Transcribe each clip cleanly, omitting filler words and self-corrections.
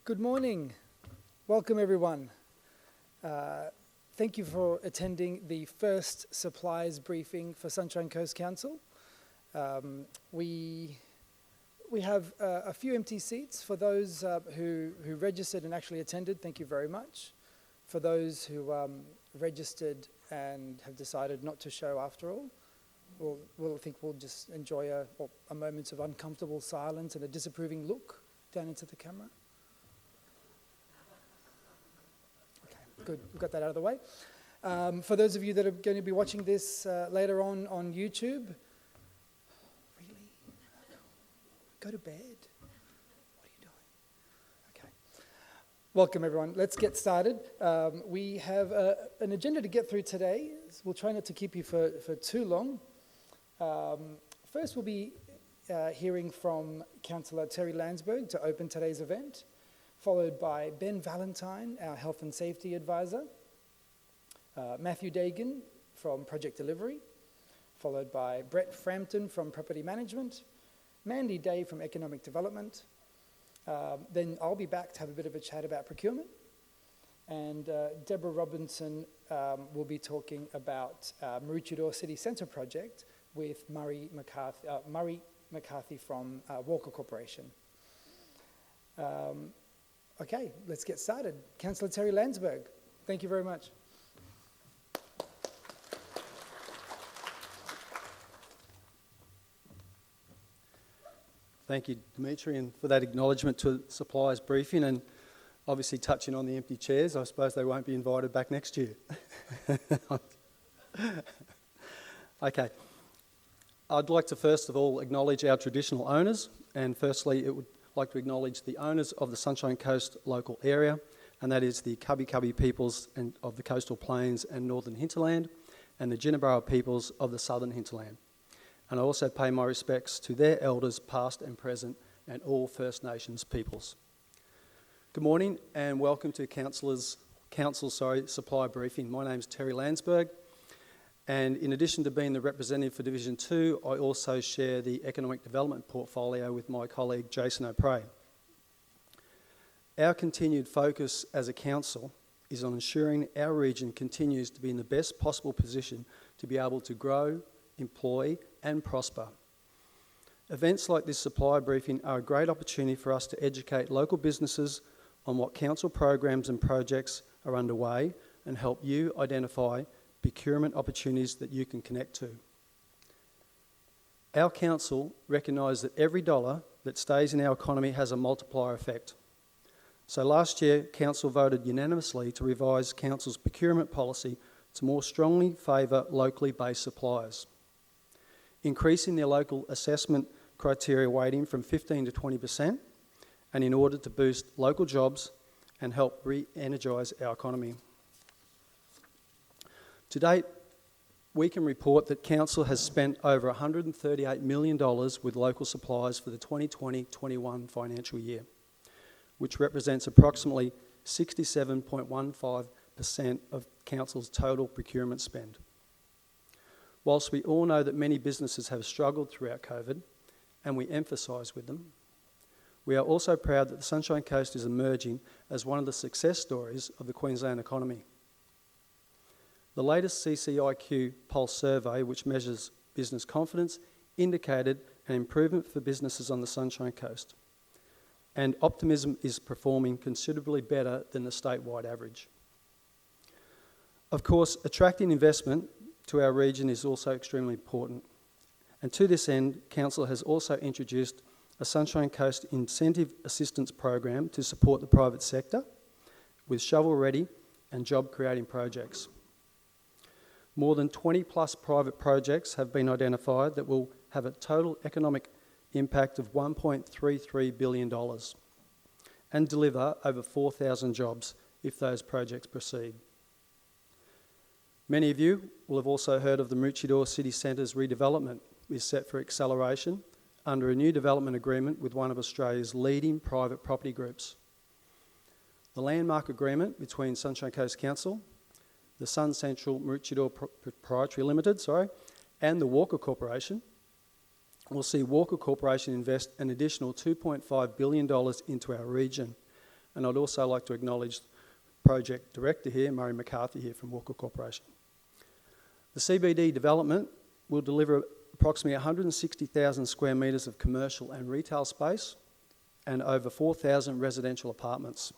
Good morning. Welcome, everyone. Thank you for attending the first suppliers briefing for Sunshine Coast Council. We have a few empty seats. For those who registered and actually attended, thank you very much. For those who registered and have decided not to show after all, we'll just enjoy a moment of uncomfortable silence and a disapproving look down into the camera. Good, we've got that out of the way. For those of you that are going to be watching this later on YouTube, really? Go to bed? What are you doing? Okay. Welcome, everyone. Let's get started. We have an agenda to get through today. We'll try not to keep you for too long. First, we'll be hearing from Councillor Terry Landsberg to open today's event, followed by Ben Valentine, our Health and Safety Advisor, Matthew Dagan from Project Delivery, followed by Brett Frampton from Property Management, Mandy Day from Economic Development. Then I'll be back to have a bit of a chat about procurement, and Deborah Robinson will be talking about Maroochydore City Centre project with Murray McCarthy from Walker Corporation. Okay, let's get started. Councillor Terry Landsberg, thank you very much. Thank you, Dimitri, and for that acknowledgement to suppliers briefing, and obviously touching on the empty chairs. I suppose they won't be invited back next year. Okay. I'd like to first of all acknowledge our traditional owners, and firstly it would like to acknowledge the owners of the Sunshine Coast local area, and that is the Cubby Cubby peoples of the coastal plains and northern hinterland, and the Jinnabara peoples of the southern hinterland. And I also pay my respects to their elders past and present, and all First Nations peoples. Good morning and welcome to Council Supplier Briefing. My name's Terry Landsberg, and in addition to being the representative for Division 2, I also share the economic development portfolio with my colleague Jason O'Prey. Our continued focus as a council is on ensuring our region continues to be in the best possible position to be able to grow, employ and prosper. Events like this supplier briefing are a great opportunity for us to educate local businesses on what council programs and projects are underway and help you identify procurement opportunities that you can connect to. Our council recognises that every dollar that stays in our economy has a multiplier effect. So last year, council voted unanimously to revise council's procurement policy to more strongly favour locally based suppliers, increasing their local assessment criteria weighting from 15 to 20%, and in order to boost local jobs and help re-energise our economy. To date, we can report that Council has spent over $138 million with local suppliers for the 2020-21 financial year, which represents approximately 67.15% of Council's total procurement spend. Whilst we all know that many businesses have struggled throughout COVID, and we emphasise with them, we are also proud that the Sunshine Coast is emerging as one of the success stories of the Queensland economy. The latest CCIQ Pulse survey, which measures business confidence, indicated an improvement for businesses on the Sunshine Coast, and optimism is performing considerably better than the statewide average. Of course, attracting investment to our region is also extremely important, and to this end, Council has also introduced a Sunshine Coast Incentive Assistance Program to support the private sector with shovel-ready and job-creating projects. More than 20 plus private projects have been identified that will have a total economic impact of $1.33 billion and deliver over 4,000 jobs if those projects proceed. Many of you will have also heard of the Maroochydore City Centre's redevelopment is set for acceleration under a new development agreement with one of Australia's leading private property groups. The landmark agreement between Sunshine Coast Council, the Sun Central Maroochydore Proprietary Limited, and the Walker Corporation will see Walker Corporation invest an additional $2.5 billion into our region, And I'd also like to acknowledge Project Director here, Murray McCarthy here from Walker Corporation. The CBD development will deliver approximately 160,000 square metres of commercial and retail space and over 4,000 residential apartments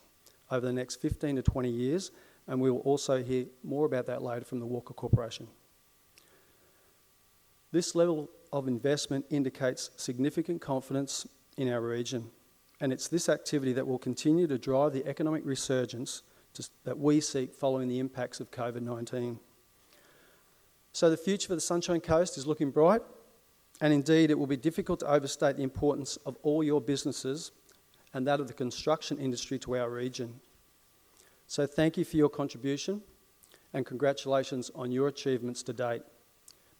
over the next 15 to 20 years, and we will also hear more about that later from the Walker Corporation. This level of investment indicates significant confidence in our region, and it's this activity that will continue to drive the economic resurgence that we seek following the impacts of COVID-19. So the future for the Sunshine Coast is looking bright, and indeed it will be difficult to overstate the importance of all your businesses and that of the construction industry to our region. So thank you for your contribution and congratulations on your achievements to date,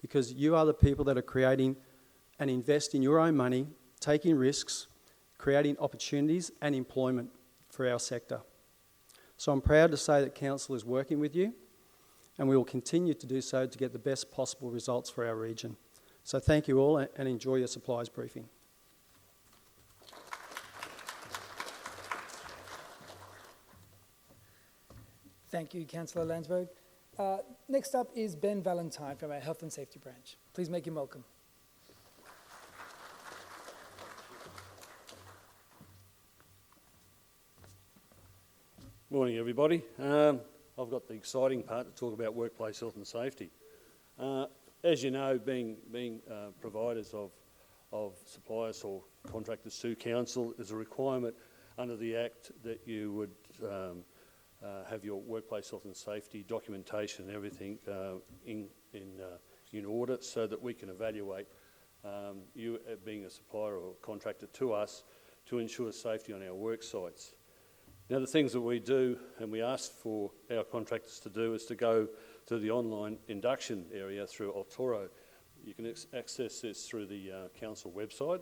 because you are the people that are creating and investing your own money, taking risks, creating opportunities and employment for our sector. So I'm proud to say that Council is working with you, and we will continue to do so to get the best possible results for our region. So thank you all, and enjoy your supplies briefing. Thank you, Councillor Landsberg. Next up is Ben Valentine from our Health and Safety branch. Please make him welcome. Morning, everybody. I've got the exciting part to talk about workplace health and safety. As you know, being providers of suppliers or contractors to council is a requirement under the Act that you would have your workplace health and safety documentation and everything in order, so that we can evaluate you being a supplier or contractor to us to ensure safety on our work sites. Now, the things that we do and we ask for our contractors to do is to go to the online induction area through Altoro. You can access this through the council website,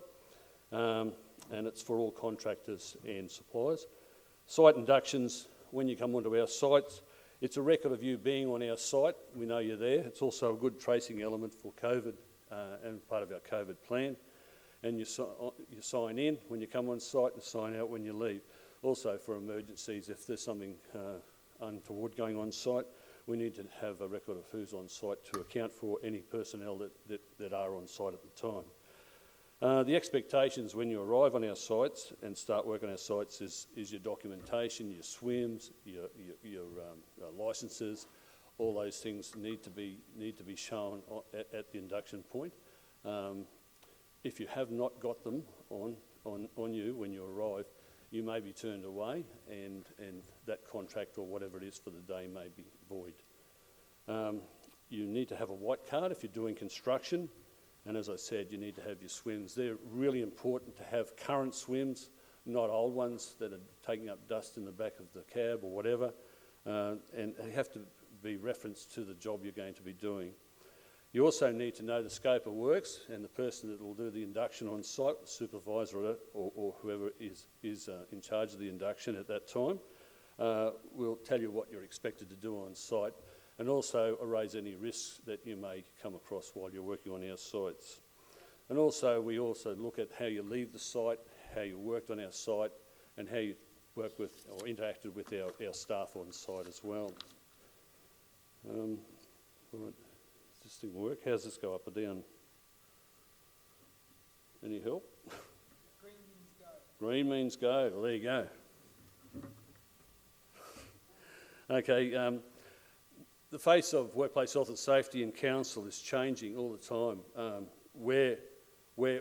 and it's for all contractors and suppliers. Site inductions, when you come onto our sites, it's a record of you being on our site. We know you're there. It's also a good tracing element for COVID and part of our COVID plan. And you sign in when you come on site and sign out when you leave. Also for emergencies, if there's something untoward going on site, we need to have a record of who's on site to account for any personnel that are on site at the time. The expectations when you arrive on our sites and start work on our sites is your documentation, your swims, your licences. All those things need to be shown at the induction point. If you have not got them on you when you arrive, you may be turned away, and that contract or whatever it is for the day may be void. You need to have a white card if you're doing construction, and as I said, you need to have your swims. They're really important to have current swims, not old ones that are taking up dust in the back of the cab or whatever, and they have to be referenced to the job you're going to be doing. You also need to know the scope of works, and the person that will do the induction on site, the supervisor or whoever is in charge of the induction at that time, will tell you what you're expected to do on site, and also erase any risks that you may come across while you're working on our sites. And also, we also look at how you leave the site, how you worked on our site, and how you work with or interacted with our staff on site as well. Right. Does this thing work? How's this go up or down? Any help? Green means go. Green means go. Well, there you go. Okay. The face of workplace health and safety in council is changing all the time. We're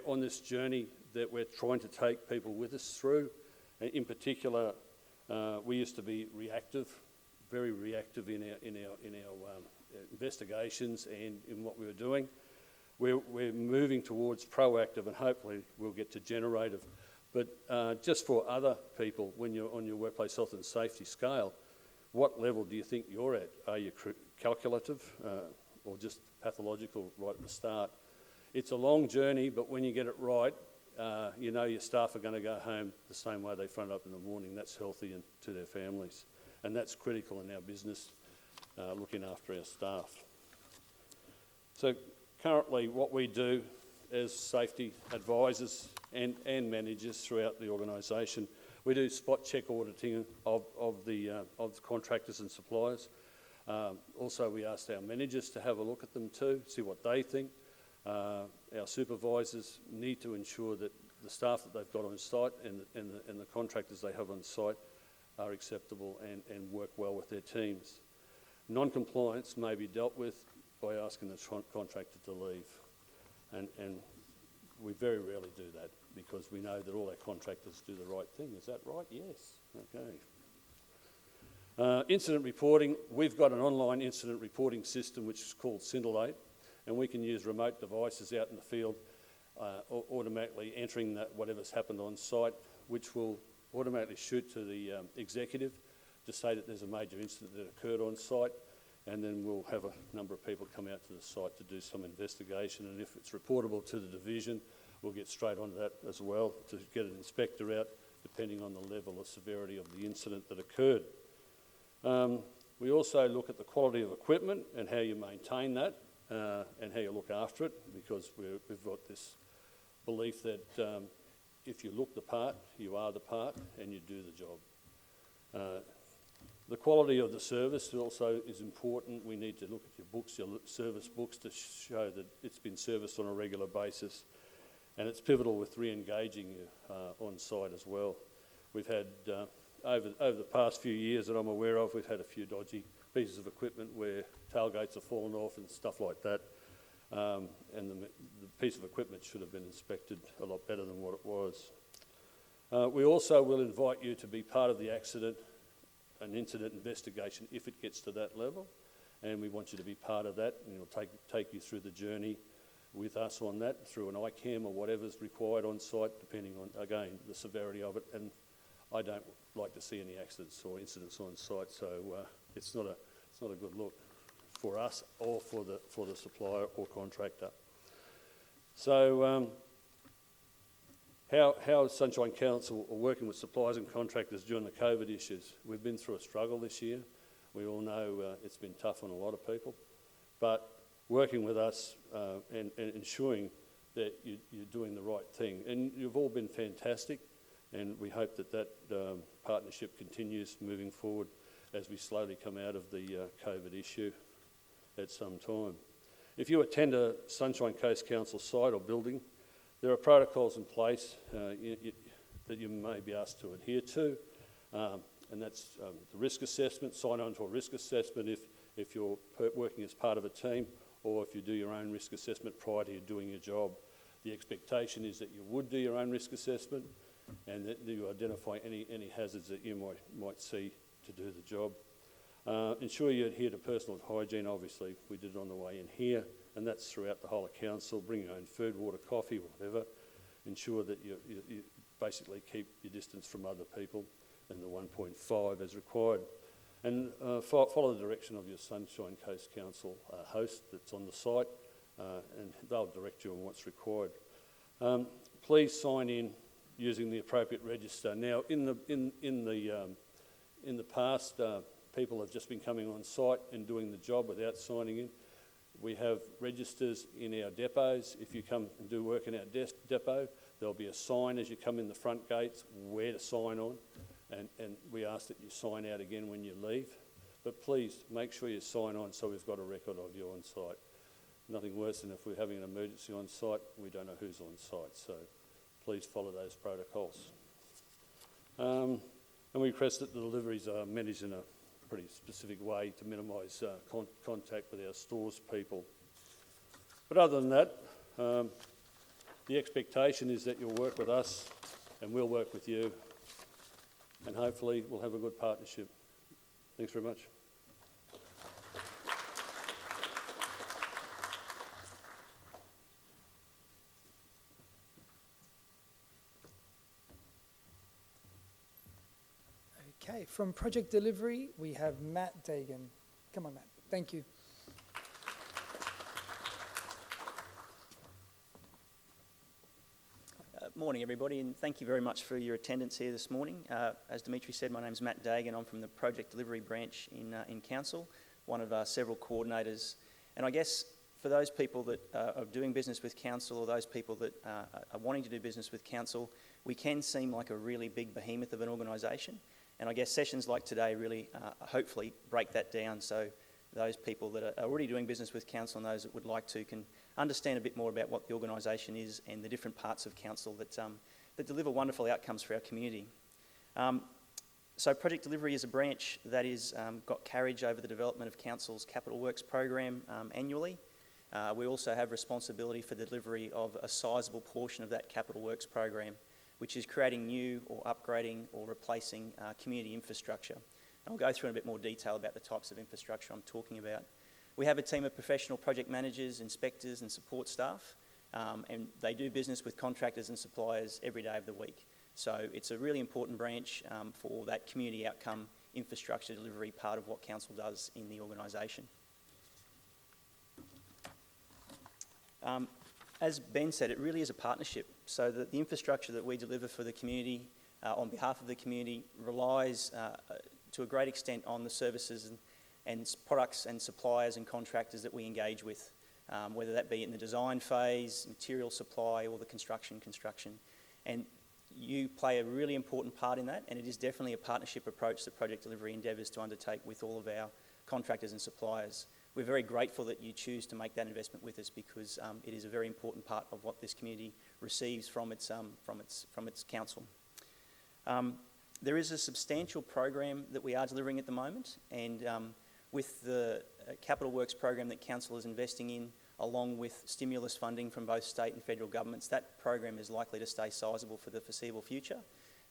on this journey that we're trying to take people with us through. In particular, we used to be reactive, very reactive in our investigations and in what we were doing. We're moving towards proactive, and hopefully we'll get to generative. But just for other people, when you're on your workplace health and safety scale, what level do you think you're at? Are you calculative or just pathological right at the start? It's a long journey, but when you get it right, you know your staff are going to go home the same way they front up in the morning. That's healthy and to their families. And that's critical in our business, looking after our staff. So currently what we do as safety advisors and managers throughout the organisation, We do spot check auditing of the contractors and suppliers. Also, we asked our managers to have a look at them too, see what they think. Our supervisors need to ensure that the staff that they've got on site and the contractors they have on site are acceptable and work well with their teams. Non-compliance may be dealt with by asking the contractor to leave, and we very rarely do that because we know that all our contractors do the right thing. Is that right? Yes. Okay. Incident reporting. We've got an online incident reporting system which is called Scintillate, and we can use remote devices out in the field automatically entering that whatever's happened on site, which will automatically shoot to the executive to say that there's a major incident that occurred on site, and then we'll have a number of people come out to the site to do some investigation, and if it's reportable to the division, we'll get straight onto that as well to get an inspector out depending on the level of severity of the incident that occurred. We also look at the quality of equipment and how you maintain that and how you look after it, because we've got this belief that if you look the part, you are the part and you do the job. The quality of the service also is important. We need to look at your books, your service books, to show that it's been serviced on a regular basis, and it's pivotal with re-engaging you on site as well. We've had, over the past few years that I'm aware of, we've had a few dodgy pieces of equipment where tailgates have fallen off and stuff like that, and the piece of equipment should have been inspected a lot better than what it was. We also will invite you to be part of the an incident investigation if it gets to that level, and we want you to be part of that, and we'll take you through the journey with us on that, through an ICAM or whatever's required on site, depending on, again, the severity of it. And I don't like to see any accidents or incidents on site, so it's not a good look for us or for the supplier or contractor. So how is Sunshine Council working with suppliers and contractors during the COVID issues? We've been through a struggle this year. We all know it's been tough on a lot of people, but working with us and ensuring that you're doing the right thing. And you've all been fantastic, and we hope that partnership continues moving forward as we slowly come out of the COVID issue at some time. If you attend a Sunshine Coast Council site or building, there are protocols in place that you may be asked to adhere to, and that's the risk assessment. Sign on to a risk assessment if you're working as part of a team, or if you do your own risk assessment prior to you doing your job. The expectation is that you would do your own risk assessment and that you identify any hazards that you might see to do the job. Ensure you adhere to personal hygiene. Obviously, we did it on the way in here, and that's throughout the whole of council. Bring your own food, water, coffee, whatever. Ensure that you basically keep your distance from other people and the 1.5 as required. And follow the direction of your Sunshine Coast Council host that's on the site, and they'll direct you on what's required. Please sign in using the appropriate register. Now, in the past, people have just been coming on site and doing the job without signing in. We have registers in our depots. If you come and do work in our depot, there'll be a sign as you come in the front gates where to sign on, and we ask that you sign out again when you leave. But please make sure you sign on so we've got a record of you on site. Nothing worse than if we're having an emergency on site, we don't know who's on site, so please follow those protocols. And we request that the deliveries are managed in a pretty specific way to minimise contact with our stores people. But other than that, the expectation is that you'll work with us and we'll work with you, and hopefully we'll have a good partnership. Thanks very much. Okay, from Project Delivery, we have Matt Dagan. Come on, Matt. Thank you. Morning, everybody, and thank you very much for your attendance here this morning. As Dimitri said, my name's Matt Dagan. I'm from the Project Delivery branch in Council, one of several coordinators. And I guess for those people that are doing business with Council, or those people that are wanting to do business with Council, we can seem like a really big behemoth of an organisation. And I guess sessions like today really hopefully break that down, so those people that are already doing business with council and those that would like to can understand a bit more about what the organisation is and the different parts of council that deliver wonderful outcomes for our community. So Project Delivery is a branch that is got carriage over the development of council's capital works program annually. We also have responsibility for the delivery of a sizable portion of that capital works program, which is creating new or upgrading or replacing community infrastructure. And I'll go through in a bit more detail about the types of infrastructure I'm talking about. We have a team of professional project managers, inspectors and support staff, and they do business with contractors and suppliers every day of the week. So it's a really important branch for that community outcome infrastructure delivery part of what council does in the organisation. As Ben said, it really is a partnership, so that the infrastructure that we deliver for the community on behalf of the community relies to a great extent on the services and products and suppliers and contractors that we engage with, whether that be in the design phase, material supply, or the construction. And you play a really important part in that, and it is definitely a partnership approach that Project Delivery endeavours to undertake with all of our contractors and suppliers. We're very grateful that you choose to make that investment with us, because it is a very important part of what this community receives from its council. There is a substantial program that we are delivering at the moment, and with the capital works program that council is investing in, along with stimulus funding from both state and federal governments, that program is likely to stay sizable for the foreseeable future.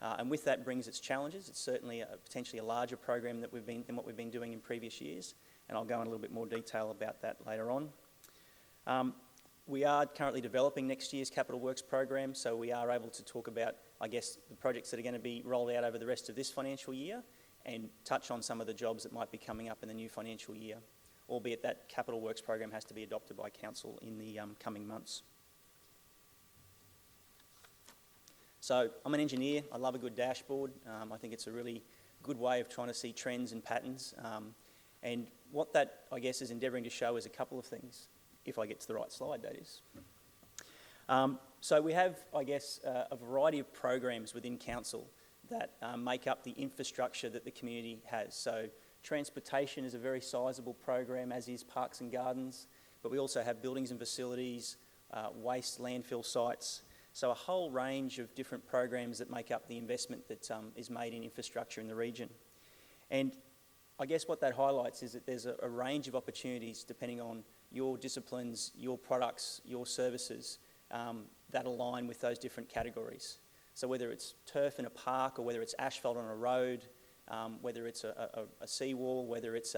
And with that brings its challenges. It's certainly potentially a larger program than what we've been doing in previous years, and I'll go in a little bit more detail about that later on. We are currently developing next year's capital works program, so we are able to talk about, I guess, the projects that are going to be rolled out over the rest of this financial year, and touch on some of the jobs that might be coming up in the new financial year, albeit that capital works program has to be adopted by council in the coming months. So I'm an engineer. I love a good dashboard. I think it's a really good way of trying to see trends and patterns. And what that, I guess, is endeavouring to show is a couple of things, if I get to the right slide, that is. So we have, I guess, a variety of programs within council that make up the infrastructure that the community has. So transportation is a very sizable program, as is parks and gardens, but we also have buildings and facilities, waste landfill sites. So a whole range of different programs that make up the investment that is made in infrastructure in the region. And I guess what that highlights is that there's a range of opportunities depending on your disciplines, your products, your services that align with those different categories. So whether it's turf in a park, or whether it's asphalt on a road, whether it's a seawall, whether it's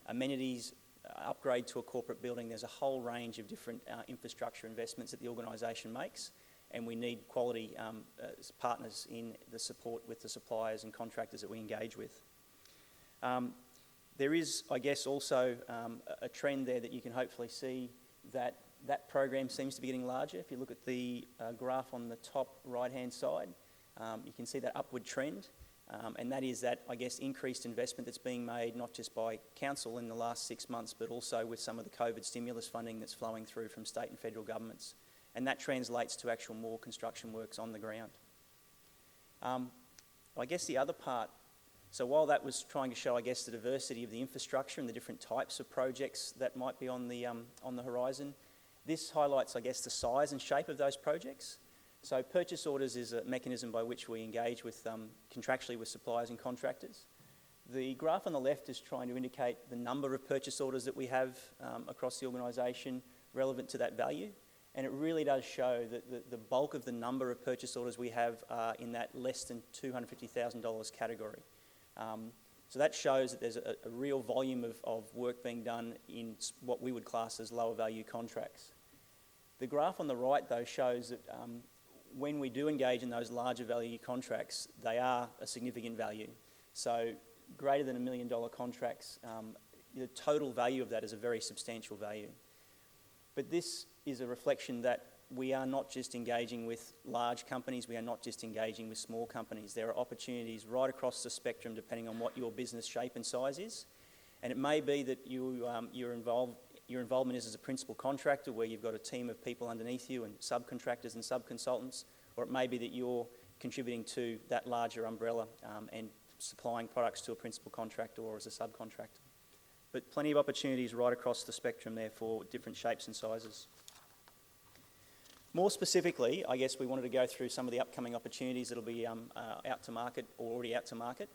amenities upgrade to a corporate building, there's a whole range of different infrastructure investments that the organisation makes, and we need quality partners in the support with the suppliers and contractors that we engage with. There is, I guess, also a trend there that you can hopefully see that program seems to be getting larger. If you look at the graph on the top right-hand side, you can see that upward trend, and that is that, I guess, increased investment that's being made not just by council in the last 6 months, but also with some of the COVID stimulus funding that's flowing through from state and federal governments, and that translates to actual more construction works on the ground. I guess the other part, so while that was trying to show, I guess, the diversity of the infrastructure and the different types of projects that might be on the horizon, this highlights, I guess, the size and shape of those projects. So purchase orders is a mechanism by which we engage with contractually with suppliers and contractors. The graph on the left is trying to indicate the number of purchase orders that we have across the organisation relevant to that value, and it really does show that the bulk of the number of purchase orders we have are in that less than $250,000 category. So that shows that there's a real volume of work being done in what we would class as lower value contracts. The graph on the right, though, shows that when we do engage in those larger value contracts, they are a significant value. So greater than $1 million contracts, the total value of that is a very substantial value. But this is a reflection that we are not just engaging with large companies, we are not just engaging with small companies. There are opportunities right across the spectrum depending on what your business shape and size is. And it may be that your involvement is as a principal contractor, where you've got a team of people underneath you and subcontractors and subconsultants, or it may be that you're contributing to that larger umbrella and supplying products to a principal contractor or as a subcontractor. But plenty of opportunities right across the spectrum there for different shapes and sizes. More specifically, I guess we wanted to go through some of the upcoming opportunities that will be out to market or already out to market.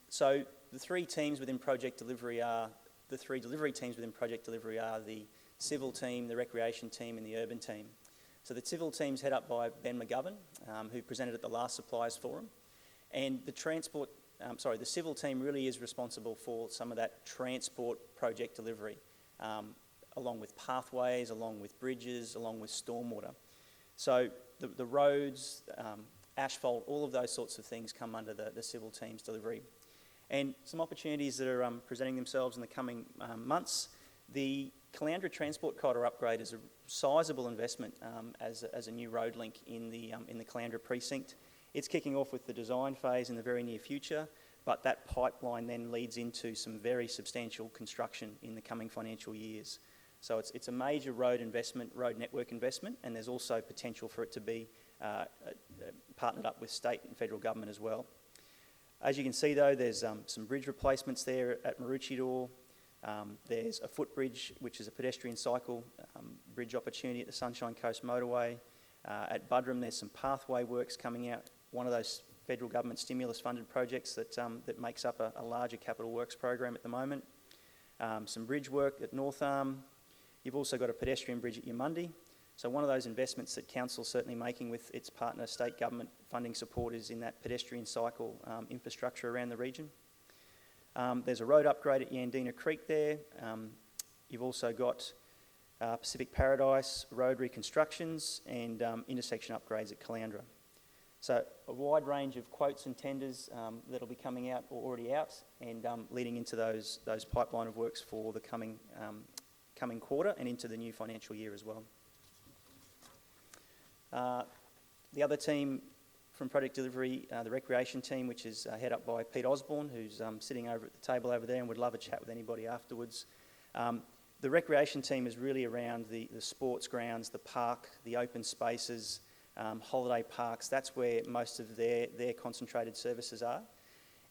So the three teams within project delivery are, the three delivery teams within project delivery are the civil team, the recreation team and the urban team. So the civil team's head up by Ben McGovern, who presented at the last Suppliers Forum. And the civil team really is responsible for some of that transport project delivery, along with pathways, along with bridges, along with stormwater. So the roads, asphalt, all of those sorts of things come under the civil team's delivery. And some opportunities that are presenting themselves in the coming months. The Caloundra Transport Corridor upgrade is a sizable investment as a new road link in the Caloundra precinct. It's kicking off with the design phase in the very near future, but that pipeline then leads into some very substantial construction in the coming financial years. So it's a major road investment, road network investment, and there's also potential for it to be partnered up with state and federal government as well. As you can see though, there's some bridge replacements there at Maroochydore. There's a footbridge, which is a pedestrian cycle bridge opportunity at the Sunshine Coast Motorway. At Buderim, there's some pathway works coming out, one of those federal government stimulus funded projects that makes up a larger capital works program at the moment. Some bridge work at North Arm. You've also got a pedestrian bridge at Yamundi. So one of those investments that Council's certainly making with its partner state government funding support is in that pedestrian cycle infrastructure around the region. There's a road upgrade at Yandina Creek there. You've also got Pacific Paradise road reconstructions and intersection upgrades at Caloundra. So a wide range of quotes and tenders that'll be coming out or already out and leading into those pipeline of works for the coming quarter and into the new financial year as well. The other team from Project Delivery, the recreation team, which is head up by Pete Osborne, who's sitting over at the table over there and would love a chat with anybody afterwards. The recreation team is really around the sports grounds, the park, the open spaces, holiday parks. That's where most of their concentrated services are.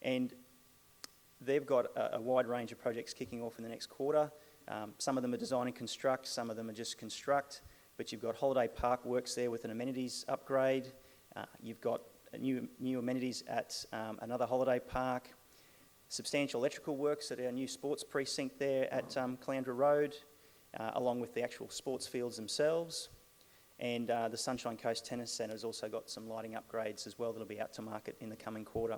And they've got a wide range of projects kicking off in the next quarter. Some of them are design and construct, some of them are just construct, but you've got holiday park works there with an amenities upgrade. You've got new amenities at another holiday park, substantial electrical works at our new sports precinct there at Caloundra Road, along with the actual sports fields themselves. And the Sunshine Coast Tennis Centre has also got some lighting upgrades as well that'll be out to market in the coming quarter.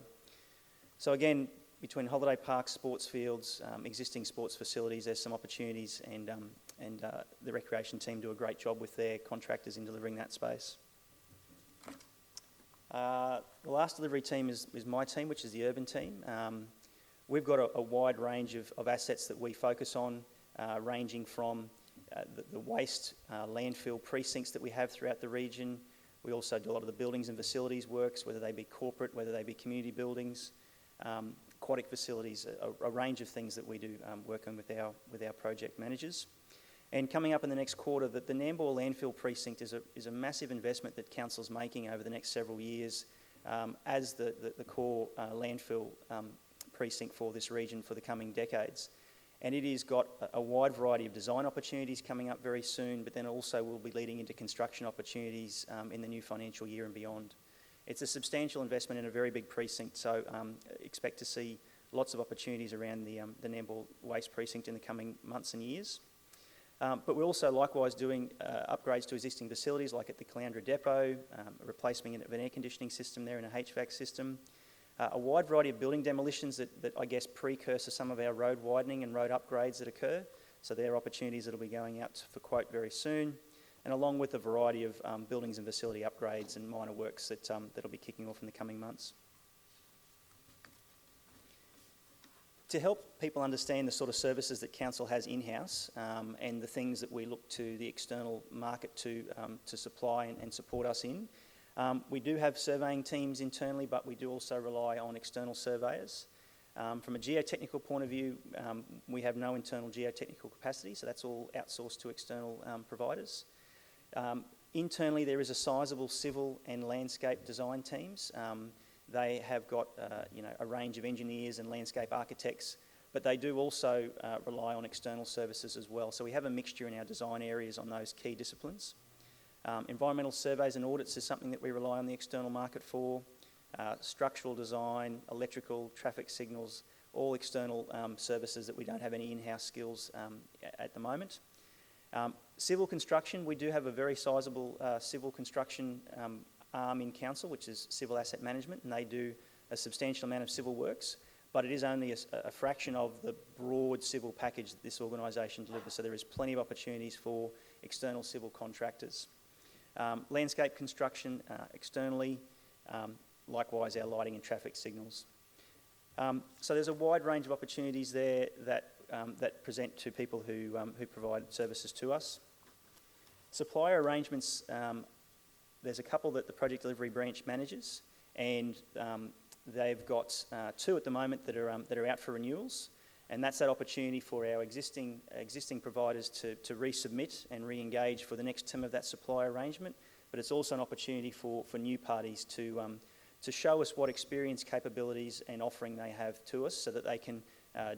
So again, between holiday parks, sports fields, existing sports facilities, there's some opportunities, and the recreation team do a great job with their contractors in delivering that space. The last delivery team is my team, which is the urban team. We've got a wide range of assets that we focus on, ranging from the waste landfill precincts that we have throughout the region. We also do a lot of the buildings and facilities works, whether they be corporate, whether they be community buildings, aquatic facilities, a range of things that we do working with our project managers. And coming up in the next quarter, the Nambour landfill precinct is a massive investment that Council's making over the next several years as the core landfill precinct for this region for the coming decades. And it has got a wide variety of design opportunities coming up very soon, but then also will be leading into construction opportunities in the new financial year and beyond. It's a substantial investment in a very big precinct, so expect to see lots of opportunities around the Nambour Waste Precinct in the coming months and years. But we're also likewise doing upgrades to existing facilities, like at the Caloundra Depot, a replacement of an air conditioning system there and a HVAC system. A wide variety of building demolitions that I guess precursor some of our road widening and road upgrades that occur. So there are opportunities that will be going out for quote very soon, and along with a variety of buildings and facility upgrades and minor works that'll be kicking off in the coming months. To help people understand the sort of services that Council has in-house and the things that we look to the external market to supply and support us in, we do have surveying teams internally, but we do also rely on external surveyors. From a geotechnical point of view, we have no internal geotechnical capacity, so that's all outsourced to external providers. Internally, there is a sizable civil and landscape design teams. They have got a range of engineers and landscape architects, but they do also rely on external services as well. So we have a mixture in our design areas on those key disciplines. Environmental surveys and audits is something that we rely on the external market for. Structural design, electrical, traffic signals, all external services that we don't have any in-house skills at the moment. Civil construction, we do have a very sizable civil construction arm in council, which is civil asset management, and they do a substantial amount of civil works, but it is only a fraction of the broad civil package that this organisation delivers, so there is plenty of opportunities for external civil contractors. Landscape construction externally, likewise our lighting and traffic signals. So there's a wide range of opportunities there that present to people who provide services to us. Supplier arrangements, there's a couple that the project delivery branch manages, and they've got 2 at the moment that are out for renewals, and that's that opportunity for our existing providers to resubmit and re-engage for the next term of that supply arrangement. But it's also an opportunity for new parties to show us what experience, capabilities and offering they have to us, so that they can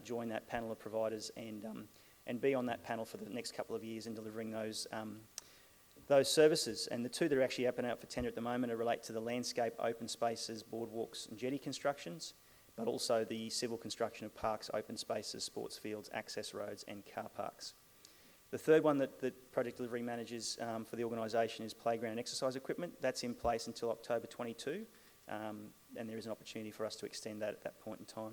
join that panel of providers and be on that panel for the next couple of years in delivering those services. And the 2 that are actually up and out for tender at the moment relate to the landscape, open spaces, boardwalks and jetty constructions, but also the civil construction of parks, open spaces, sports fields, access roads and car parks. The third one that Project Delivery manages for the organisation is playground and exercise equipment. That's in place until October 22, and there is an opportunity for us to extend that at that point in time.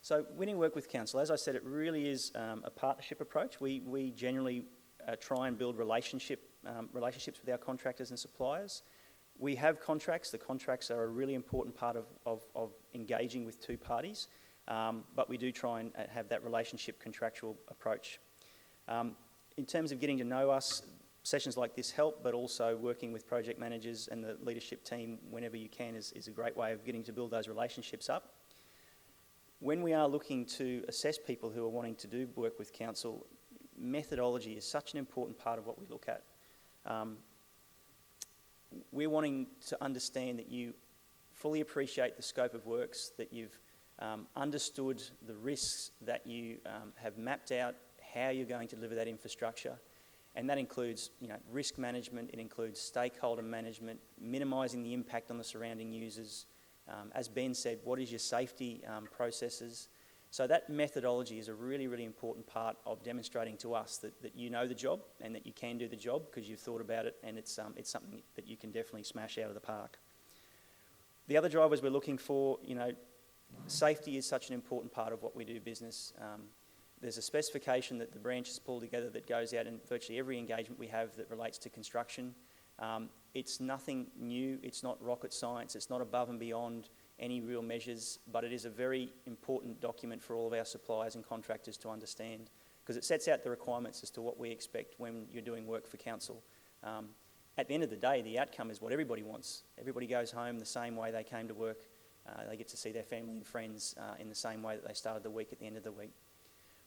So winning work with council, as I said, it really is a partnership approach. We generally try and build relationships with our contractors and suppliers. We have contracts. The contracts are a really important part of engaging with 2 parties, but we do try and have that relationship contractual approach. In terms of getting to know us, sessions like this help, but also working with project managers and the leadership team whenever you can is a great way of getting to build those relationships up. When we are looking to assess people who are wanting to do work with council, methodology is such an important part of what we look at. We're wanting to understand that you fully appreciate the scope of works, that you've understood the risks, that you have mapped out how you're going to deliver that infrastructure. And that includes, risk management, it includes stakeholder management, minimising the impact on the surrounding users. As Ben said, what is your safety processes? So that methodology is a really, really important part of demonstrating to us that you know the job and that you can do the job because you've thought about it, and it's something that you can definitely smash out of the park. The other drivers we're looking for, safety is such an important part of what we do business. There's a specification that the branch has pulled together that goes out in virtually every engagement we have that relates to construction. It's nothing new, it's not rocket science, it's not above and beyond any real measures, but it is a very important document for all of our suppliers and contractors to understand, because it sets out the requirements as to what we expect when you're doing work for council. At the end of the day, the outcome is what everybody wants. Everybody goes home the same way they came to work. They get to see their family and friends in the same way that they started the week at the end of the week.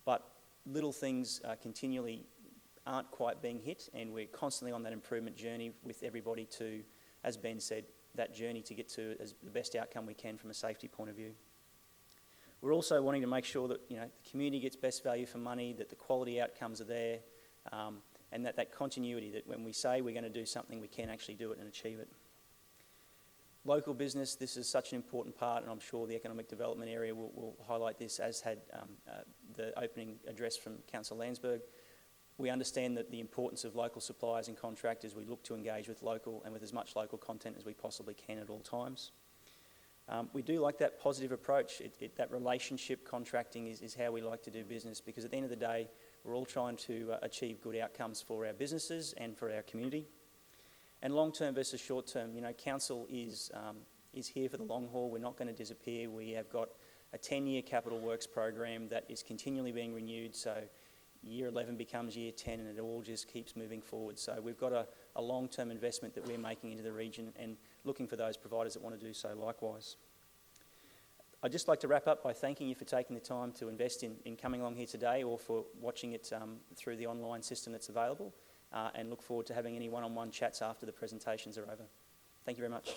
But little things continually aren't quite being hit, and we're constantly on that improvement journey with everybody to, as Ben said, that journey to get to as the best outcome we can from a safety point of view. We're also wanting to make sure that the community gets best value for money, that the quality outcomes are there, and that continuity, that when we say we're going to do something, we can actually do it and achieve it. Local business, this is such an important part, and I'm sure the economic development area will highlight this, as had the opening address from Councillor Landsberg. We understand that the importance of local suppliers and contractors. We look to engage with local and with as much local content as we possibly can at all times. We do like that positive approach. That relationship contracting is how we like to do business, because at the end of the day, we're all trying to achieve good outcomes for our businesses and for our community. And long-term versus short-term, council is here for the long haul. We're not going to disappear. We have got a 10-year capital works program that is continually being renewed, so year 11 becomes year 10 and it all just keeps moving forward. So we've got a long-term investment that we're making into the region and looking for those providers that want to do so likewise. I'd just like to wrap up by thanking you for taking the time to invest in coming along here today, or for watching it through the online system that's available. and look forward to having any one-on-one chats after the presentations are over. Thank you very much.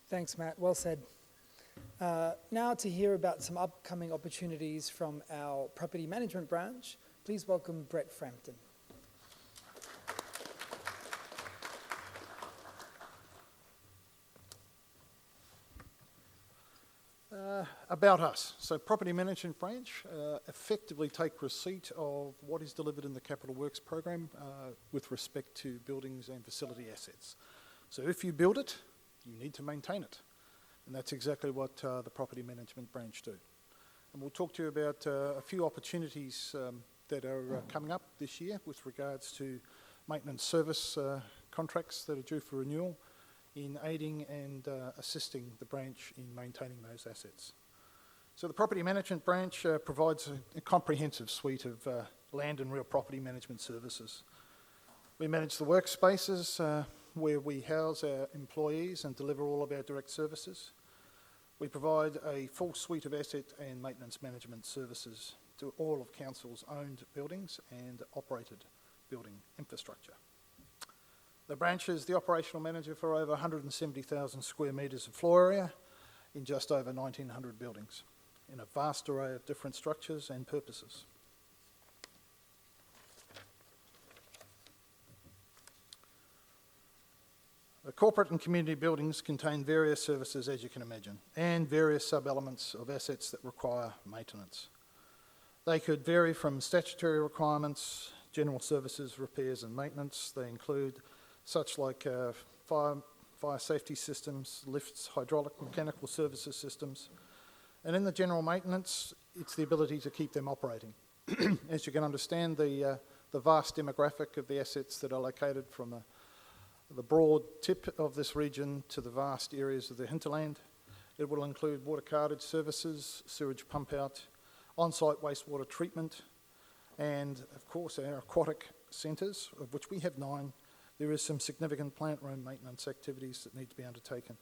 Thanks, Matt. Well said. Now to hear about some upcoming opportunities from our property management branch, please welcome Brett Frampton. About us. So property management branch effectively take receipt of what is delivered in the capital works program with respect to buildings and facility assets. So if you build it, you need to maintain it. And that's exactly what the property management branch do. And we'll talk to you about a few opportunities that are coming up this year with regards to maintenance service contracts that are due for renewal in aiding and assisting the branch in maintaining those assets. So the property management branch provides a comprehensive suite of land and real property management services. We manage the workspaces where we house our employees and deliver all of our direct services. We provide a full suite of asset and maintenance management services to all of Council's owned buildings and operated building infrastructure. The branch is the operational manager for over 170,000 square metres of floor area in just over 1,900 buildings in a vast array of different structures and purposes. The corporate and community buildings contain various services, as you can imagine, and various sub-elements of assets that require maintenance. They could vary from statutory requirements, general services, repairs and maintenance. They include such like fire safety systems, lifts, hydraulic, mechanical services systems. And in the general maintenance, it's the ability to keep them operating. As you can understand, the vast demographic of the assets that are located from the broad tip of this region to the vast areas of the hinterland. It will include water cartage services, sewage pump out, on-site wastewater treatment, and of course our aquatic centres, of which we have 9. There is some significant plant room maintenance activities that need to be undertaken.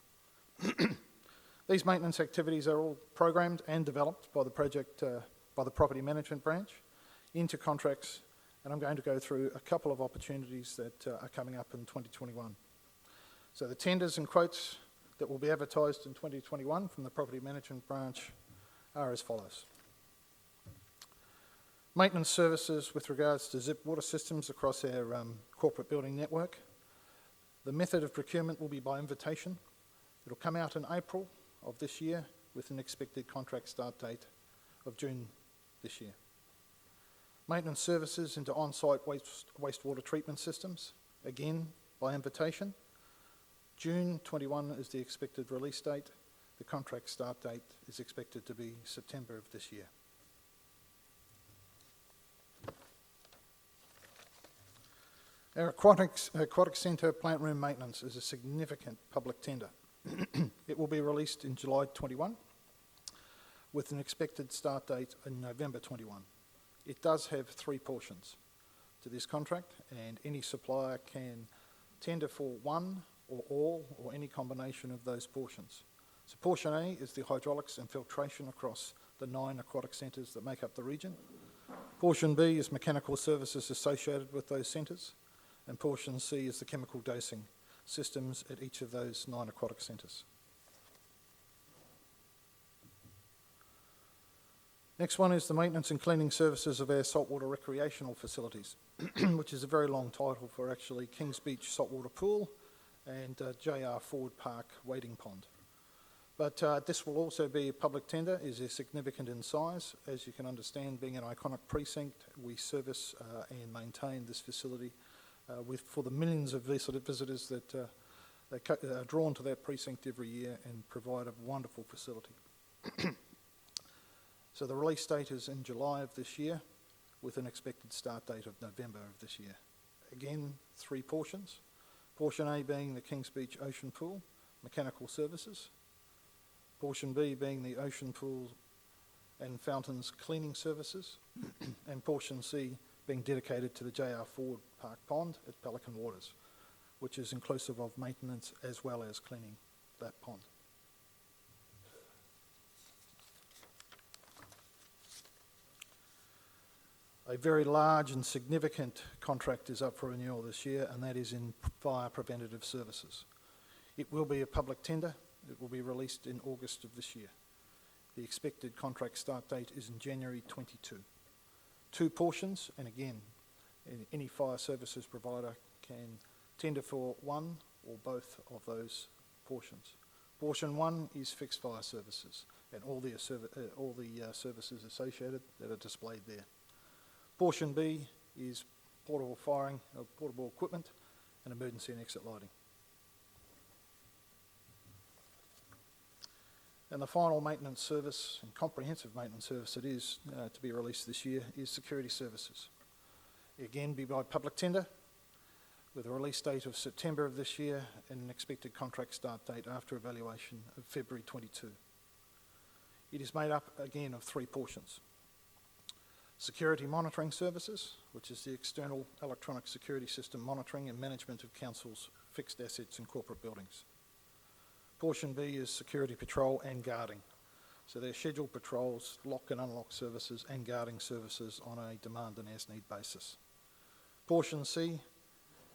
These maintenance activities are all programmed and developed by the property management branch into contracts, and I'm going to go through a couple of opportunities that are coming up in 2021. So the tenders and quotes that will be advertised in 2021 from the property management branch are as follows. Maintenance services with regards to zip water systems across our corporate building network. The method of procurement will be by invitation. It'll come out in April of this year with an expected contract start date of June this year. Maintenance services into on-site wastewater treatment systems, again by invitation. June 21 is the expected release date. The contract start date is expected to be September of this year. Our aquatic centre plant room maintenance is a significant public tender. It will be released in July 21 with an expected start date in November 21. It does have 3 portions to this contract, and any supplier can tender for one or all or any combination of those portions. So portion A is the hydraulics and filtration across the 9 aquatic centres that make up the region. Portion B is mechanical services associated with those centres, and portion C is the chemical dosing systems at each of those 9 aquatic centres. Next one is the maintenance and cleaning services of our saltwater recreational facilities, which is a very long title for actually Kings Beach Saltwater Pool and JR Ford Park Wading Pond. But this will also be a public tender, is significant in size. As you can understand, being an iconic precinct, we service and maintain this facility for the millions of visitors that are drawn to that precinct every year and provide a wonderful facility. So the release date is in July of this year with an expected start date of November of this year. Again, 3 portions. Portion A being the Kings Beach Ocean Pool, mechanical services. Portion B being the ocean pool and fountains cleaning services. And portion C being dedicated to the JR Ford Park Pond at Pelican Waters, which is inclusive of maintenance as well as cleaning that pond. A very large and significant contract is up for renewal this year, and that is in fire preventative services. It will be a public tender. It will be released in August of this year. The expected contract start date is in January 22. 2 portions, and again, any fire services provider can tender for one or both of those portions. Portion 1 is fixed fire services and all the services associated that are displayed there. Portion B is portable firing of portable equipment and emergency and exit lighting. And the final maintenance service and comprehensive maintenance service that is to be released this year is security services. Again, be by public tender with a release date of September of this year and an expected contract start date after evaluation of February 22. It is made up again of 3 portions. Security monitoring services, which is the external electronic security system monitoring and management of council's fixed assets and corporate buildings. Portion B is security patrol and guarding. So they're scheduled patrols, lock and unlock services and guarding services on a demand and as-need basis. Portion C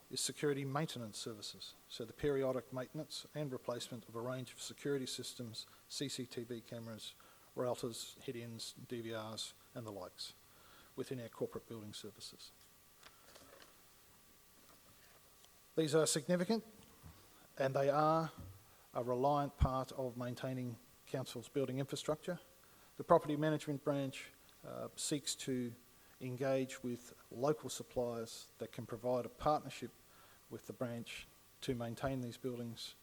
is security maintenance services. So the periodic maintenance and replacement of a range of security systems, CCTV cameras, routers, head-ins, DVRs and the likes within our corporate building services. These are significant and they are a reliant part of maintaining council's building infrastructure. The property management branch seeks to engage with local suppliers that can provide a partnership with the branch to maintain these buildings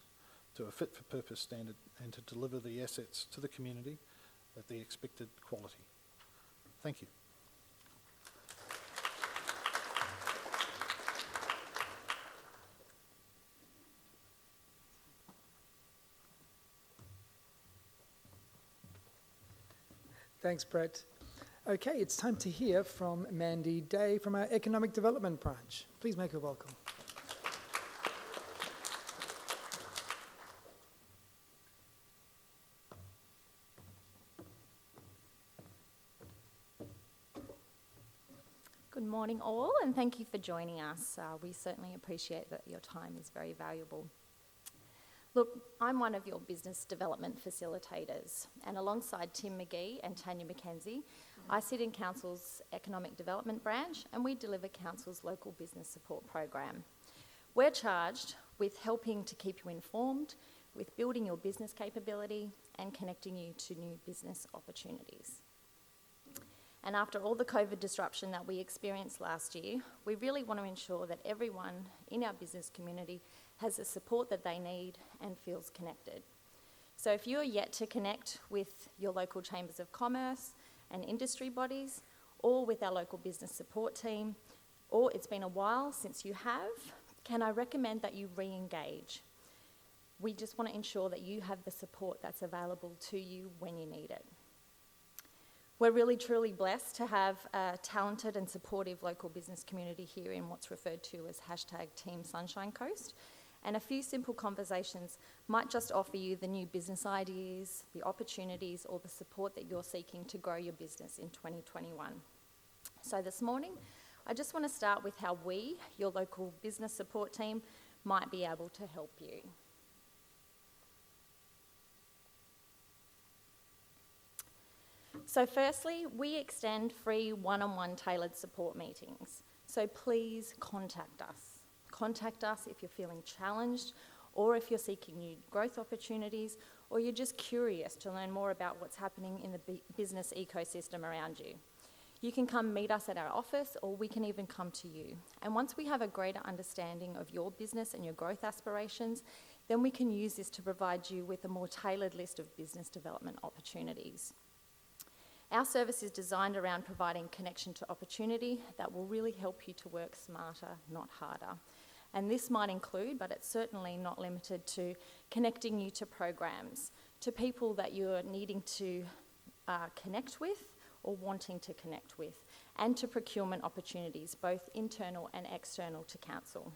to a fit for purpose standard and to deliver the assets to the community at the expected quality. Thank you. Thanks, Brett. Okay, it's time to hear from Mandy Day from our Economic Development branch. Please make her welcome. Good morning all, and thank you for joining us. We certainly appreciate that your time is very valuable. Look, I'm one of your business development facilitators, and alongside Tim McGee and Tanya McKenzie, I sit in Council's Economic Development branch and we deliver Council's local business support program. We're charged with helping to keep you informed, with building your business capability and connecting you to new business opportunities. And after all the COVID disruption that we experienced last year, we really want to ensure that everyone in our business community has the support that they need and feels connected. So if you are yet to connect with your local chambers of commerce and industry bodies, or with our local business support team, or it's been a while since you have, can I recommend that you re-engage? We just want to ensure that you have the support that's available to you when you need it. We're really truly blessed to have a talented and supportive local business community here in what's referred to as #Team Sunshine Coast. And a few simple conversations might just offer you the new business ideas, the opportunities, or the support that you're seeking to grow your business in 2021. So this morning, I just want to start with how we, your local business support team, might be able to help you. So firstly, we extend free one-on-one tailored support meetings. So please contact us. Contact us if you're feeling challenged, or if you're seeking new growth opportunities, or you're just curious to learn more about what's happening in the business ecosystem around you. You can come meet us at our office, or we can even come to you. And once we have a greater understanding of your business and your growth aspirations, then we can use this to provide you with a more tailored list of business development opportunities. Our service is designed around providing connection to opportunity that will really help you to work smarter, not harder. And this might include, but it's certainly not limited to, connecting you to programs, to people that you're needing to connect with or wanting to connect with, and to procurement opportunities, both internal and external to council.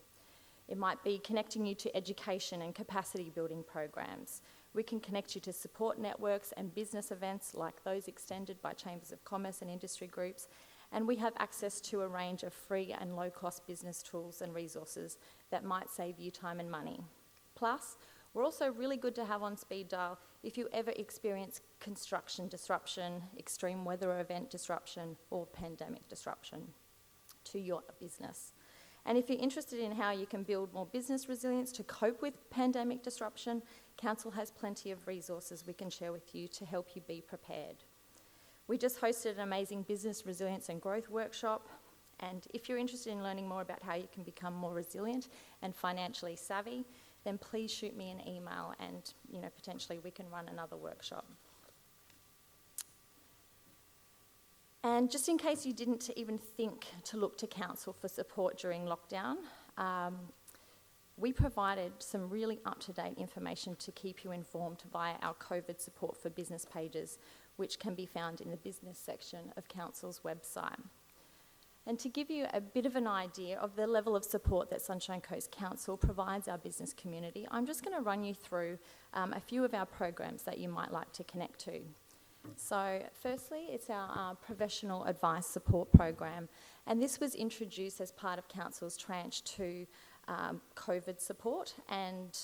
It might be connecting you to education and capacity building programs. We can connect you to support networks and business events like those extended by Chambers of Commerce and industry groups. And we have access to a range of free and low-cost business tools and resources that might save you time and money. Plus, we're also really good to have on speed dial if you ever experience construction disruption, extreme weather event disruption, or pandemic disruption to your business. And if you're interested in how you can build more business resilience to cope with pandemic disruption, Council has plenty of resources we can share with you to help you be prepared. We just hosted an amazing business resilience and growth workshop, and if you're interested in learning more about how you can become more resilient and financially savvy, then please shoot me an email and potentially we can run another workshop. And just in case you didn't even think to look to Council for support during lockdown, we provided some really up-to-date information to keep you informed via our COVID support for business pages, which can be found in the business section of Council's website. And to give you a bit of an idea of the level of support that Sunshine Coast Council provides our business community, I'm just going to run you through a few of our programs that you might like to connect to. So firstly, it's our professional advice support program, and this was introduced as part of Council's tranche 2 COVID support, and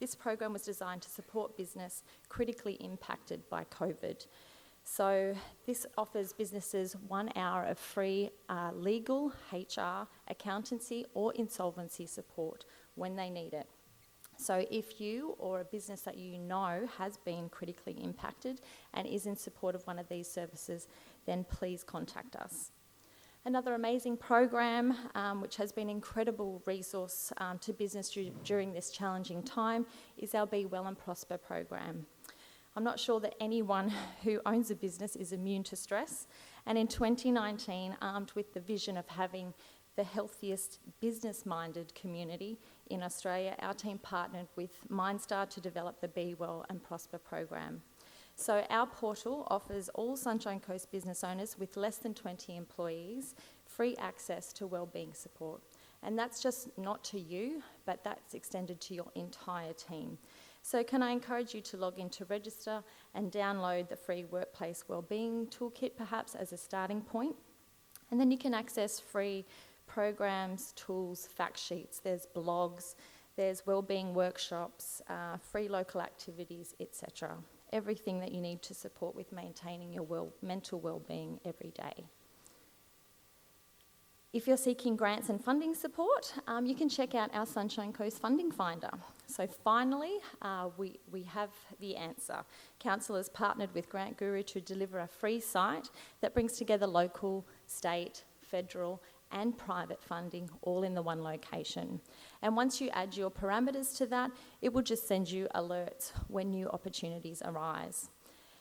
this program was designed to support business critically impacted by COVID. So this offers businesses 1 hour of free legal, HR, accountancy or insolvency support when they need it. So if you or a business that you know has been critically impacted and is in support of one of these services, then please contact us. Another amazing program, which has been an incredible resource to business during this challenging time, is our Be Well and Prosper program. I'm not sure that anyone who owns a business is immune to stress, and in 2019, armed with the vision of having the healthiest business-minded community in Australia, our team partnered with Mindstar to develop the Be Well and Prosper program. So our portal offers all Sunshine Coast business owners with less than 20 employees free access to wellbeing support. And that's just not to you, but that's extended to your entire team. So can I encourage you to log in to register and download the free workplace wellbeing toolkit perhaps as a starting point. And then you can access free programs, tools, fact sheets, there's blogs, there's wellbeing workshops, free local activities, etc. Everything that you need to support with maintaining your mental wellbeing every day. If you're seeking grants and funding support, you can check out our Sunshine Coast Funding Finder. So finally, we have the answer. Council has partnered with Grant Guru to deliver a free site that brings together local, state, federal and private funding all in the one location. And once you add your parameters to that, it will just send you alerts when new opportunities arise.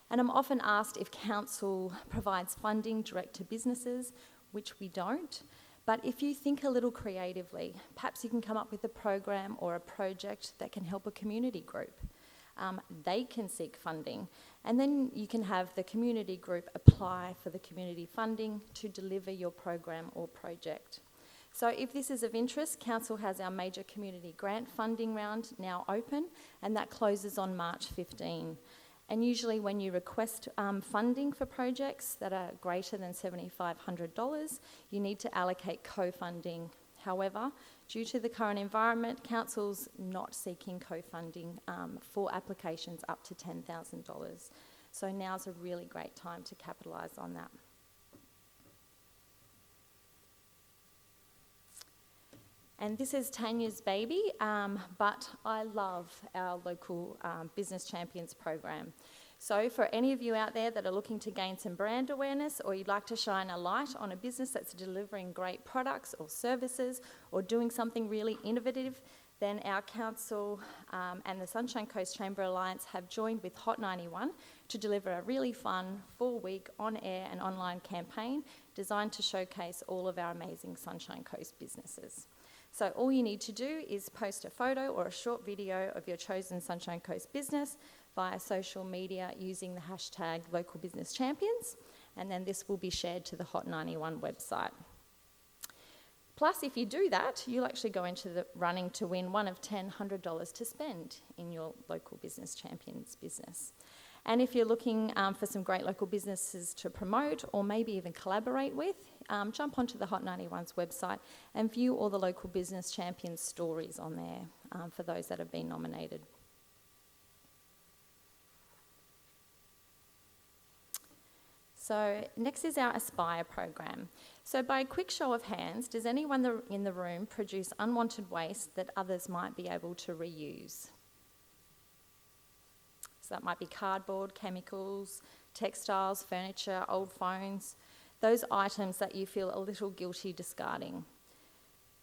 And I'm often asked if Council provides funding direct to businesses, which we don't. But if you think a little creatively, perhaps you can come up with a program or a project that can help a community group. They can seek funding, and then you can have the community group apply for the community funding to deliver your program or project. So if this is of interest, Council has our major community grant funding round now open, and that closes on March 15. And usually when you request funding for projects that are greater than $7,500, you need to allocate co-funding. However, due to the current environment, Council's not seeking co-funding for applications up to $10,000. So now's a really great time to capitalise on that. And this is Tanya's baby, but I love our local Business Champions program. So for any of you out there that are looking to gain some brand awareness, or you'd like to shine a light on a business that's delivering great products or services or doing something really innovative, then our council and the Sunshine Coast Chamber Alliance have joined with Hot 91 to deliver a really fun 4-week on-air and online campaign designed to showcase all of our amazing Sunshine Coast businesses. So all you need to do is post a photo or a short video of your chosen Sunshine Coast business via social media using the hashtag #LocalBusinessChampions, and then this will be shared to the Hot 91 website. Plus, if you do that, you'll actually go into the running to win one of 10 $100 to spend in your local business champion's business. And if you're looking for some great local businesses to promote or maybe even collaborate with, jump onto the Hot 91's website and view all the local business champions' stories on there for those that have been nominated. So next is our Aspire program. So by a quick show of hands, does anyone in the room produce unwanted waste that others might be able to reuse? So that might be cardboard, chemicals, textiles, furniture, old phones, those items that you feel a little guilty discarding.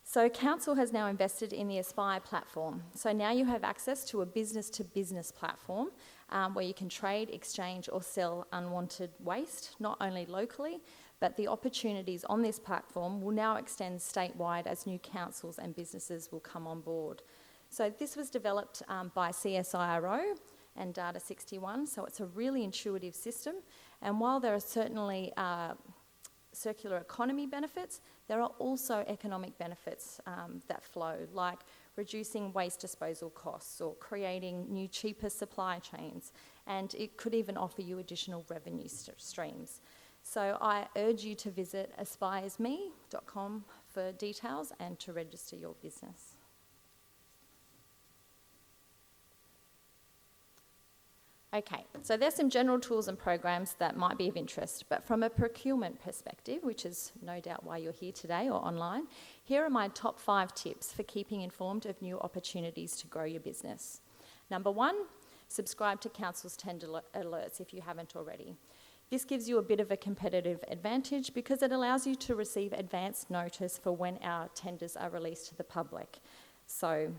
So Council has now invested in the Aspire platform. So now you have access to a business-to-business platform where you can trade, exchange or sell unwanted waste, not only locally, but the opportunities on this platform will now extend statewide as new councils and businesses will come on board. So this was developed by CSIRO and Data 61, so it's a really intuitive system. And while there are certainly circular economy benefits, there are also economic benefits that flow, like reducing waste disposal costs or creating new, cheaper supply chains, and it could even offer you additional revenue streams. So I urge you to visit aspiresme.com for details and to register your business. Okay, so there's some general tools and programs that might be of interest, but from a procurement perspective, which is no doubt why you're here today or online, here are my top 5 tips for keeping informed of new opportunities to grow your business. Number 1, subscribe to Council's tender alerts if you haven't already. This gives you a bit of a competitive advantage because it allows you to receive advance notice for when our tenders are released to the public. So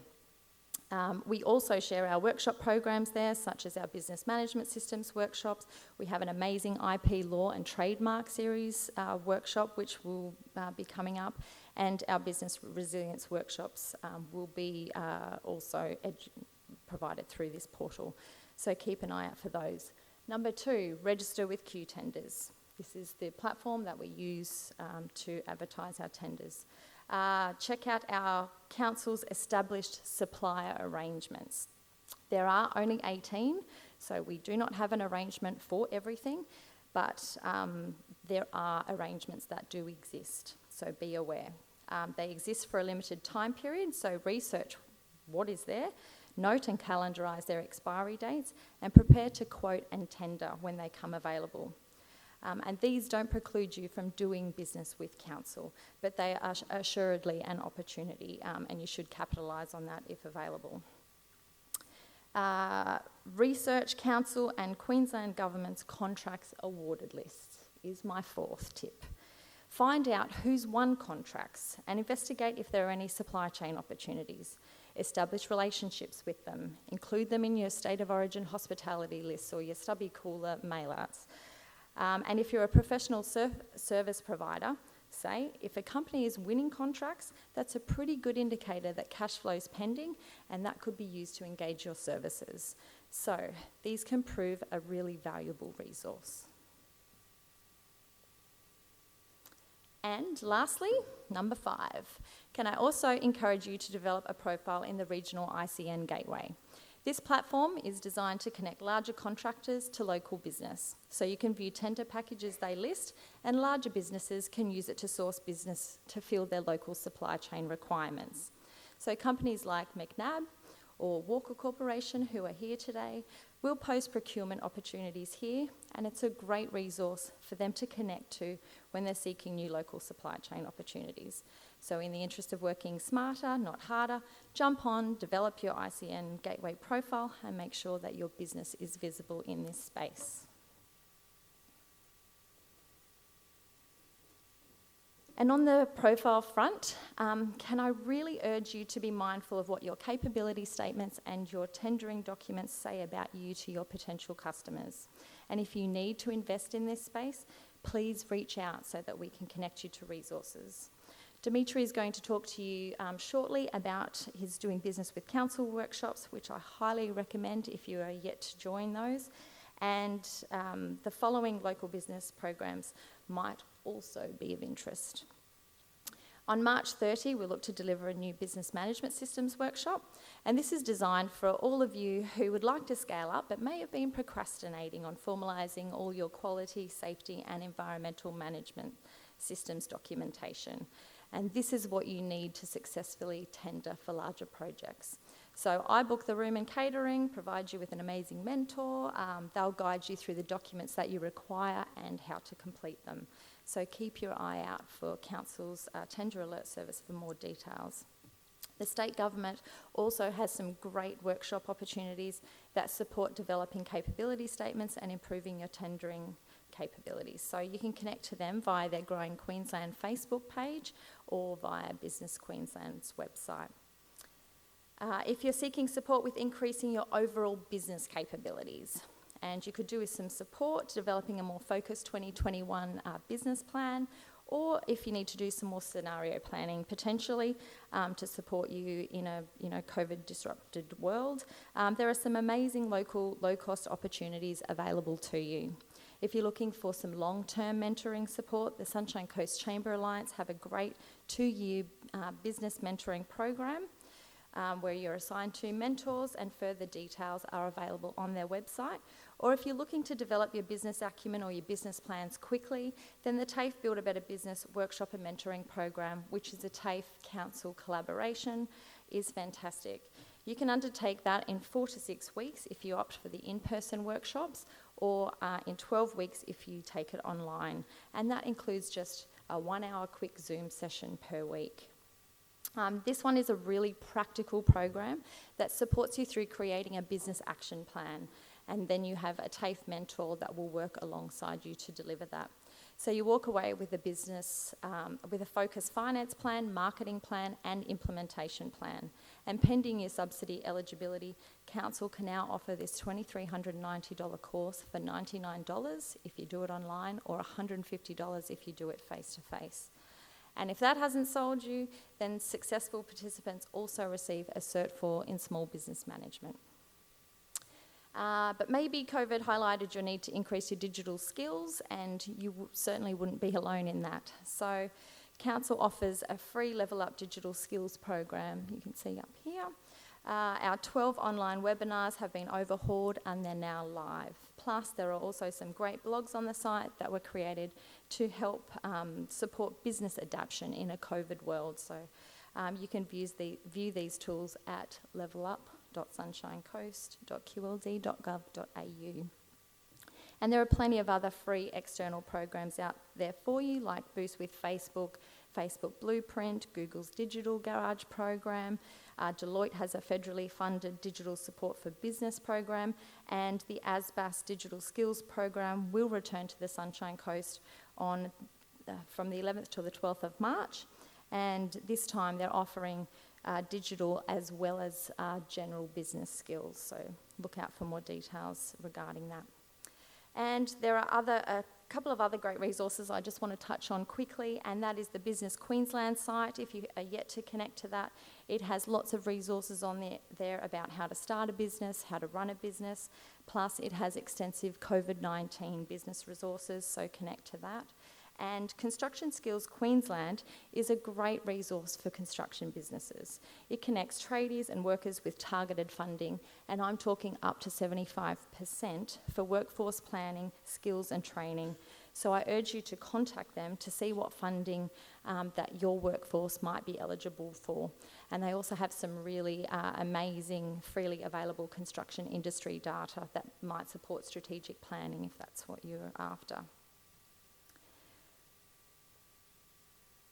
we also share our workshop programs there, such as our business management systems workshops. We have an amazing IP law and trademark series workshop, which will be coming up, and our business resilience workshops will be also provided through this portal. So keep an eye out for those. Number 2, register with Q Tenders. This is the platform that we use to advertise our tenders. Check out our council's established supplier arrangements. There are only 18, so we do not have an arrangement for everything, but there are arrangements that do exist, so be aware. They exist for a limited time period, so research what is there, note and calendarise their expiry dates, and prepare to quote and tender when they come available. And these don't preclude you from doing business with council, but they are assuredly an opportunity, and you should capitalise on that if available. Research council and Queensland Government's contracts awarded lists is my 4th tip. Find out who's won contracts and investigate if there are any supply chain opportunities. Establish relationships with them. Include them in your state of origin hospitality lists or your stubby cooler mail-outs. And if you're a professional service provider, say, if a company is winning contracts, that's a pretty good indicator that cash flow is pending, and that could be used to engage your services. So these can prove a really valuable resource. And lastly, number 5, can I also encourage you to develop a profile in the regional ICN gateway? This platform is designed to connect larger contractors to local business, so you can view tender packages they list, and larger businesses can use it to source business to fill their local supply chain requirements. So companies like McNabb or Walker Corporation, who are here today, will post procurement opportunities here, and it's a great resource for them to connect to when they're seeking new local supply chain opportunities. So in the interest of working smarter, not harder, jump on, develop your ICN gateway profile, and make sure that your business is visible in this space. And on the profile front, can I really urge you to be mindful of what your capability statements and your tendering documents say about you to your potential customers. And if you need to invest in this space, please reach out so that we can connect you to resources. Dimitri is going to talk to you shortly about his doing business with council workshops, which I highly recommend if you are yet to join those. And the following local business programs might also be of interest. On March 30, we look to deliver a new business management systems workshop, and this is designed for all of you who would like to scale up but may have been procrastinating on formalising all your quality, safety and environmental management systems documentation. And this is what you need to successfully tender for larger projects. So I book the room and catering, provide you with an amazing mentor. They'll guide you through the documents that you require and how to complete them. So keep your eye out for Council's tender alert service for more details. The state government also has some great workshop opportunities that support developing capability statements and improving your tendering capabilities. So you can connect to them via their Growing Queensland Facebook page or via Business Queensland's website. If you're seeking support with increasing your overall business capabilities, and you could do with some support developing a more focused 2021 business plan, or if you need to do some more scenario planning potentially to support you in a COVID disrupted world, there are some amazing local low-cost opportunities available to you. If you're looking for some long-term mentoring support, the Sunshine Coast Chamber Alliance have a great 2-year business mentoring program where you're assigned 2 mentors, and further details are available on their website. Or if you're looking to develop your business acumen or your business plans quickly, then the TAFE Build a Better Business Workshop and Mentoring Program, which is a TAFE Council collaboration, is fantastic. You can undertake that in 4 to 6 weeks if you opt for the in-person workshops, or in 12 weeks if you take it online. And that includes just a 1-hour quick Zoom session per week. This one is a really practical program that supports you through creating a business action plan, and then you have a TAFE mentor that will work alongside you to deliver that. So you walk away with a business, with a focused finance plan, marketing plan and implementation plan. And pending your subsidy eligibility, Council can now offer this $2,390 course for $99 if you do it online, or $150 if you do it face-to-face. And if that hasn't sold you, then successful participants also receive a Cert 4 in Small Business Management. But maybe COVID highlighted your need to increase your digital skills, and you certainly wouldn't be alone in that. So Council offers a free Level Up Digital Skills program, you can see up here. Our 12 online webinars have been overhauled and they're now live. Plus, there are also some great blogs on the site that were created to help support business adaptation in a COVID world. So you can view these tools at levelup.sunshinecoast.qld.gov.au. And there are plenty of other free external programs out there for you, like Boost with Facebook, Facebook Blueprint, Google's Digital Garage program. Deloitte has a federally funded digital support for business program, and the ASBAS Digital Skills program will return to the Sunshine Coast on from the 11th to the 12th of March. And this time they're offering digital as well as general business skills. So look out for more details regarding that. And there are a couple of other great resources I just want to touch on quickly, and that is the Business Queensland site. If you are yet to connect to that, it has lots of resources on there about how to start a business, how to run a business, plus it has extensive COVID-19 business resources, so connect to that. And Construction Skills Queensland is a great resource for construction businesses. It connects tradies and workers with targeted funding, and I'm talking up to 75% for workforce planning, skills and training. So I urge you to contact them to see what funding that your workforce might be eligible for. And they also have some really amazing, freely available construction industry data that might support strategic planning if that's what you're after.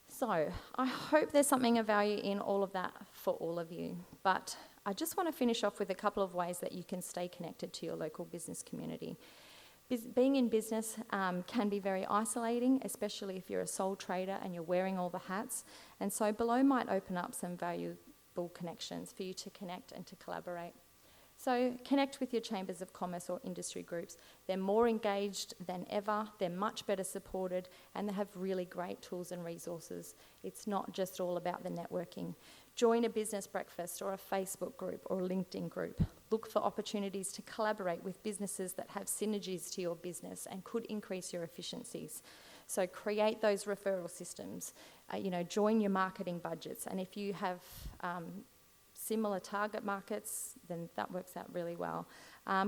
So I hope there's something of value in all of that for all of you. But I just want to finish off with a couple of ways that you can stay connected to your local business community. Being in business can be very isolating, especially if you're a sole trader and you're wearing all the hats. And so below might open up some valuable connections for you to connect and to collaborate. So connect with your chambers of commerce or industry groups. They're more engaged than ever, they're much better supported, and they have really great tools and resources. It's not just all about the networking. Join a business breakfast or a Facebook group or a LinkedIn group. Look for opportunities to collaborate with businesses that have synergies to your business and could increase your efficiencies. So create those referral systems, join your marketing budgets. And if you have similar target markets, then that works out really well.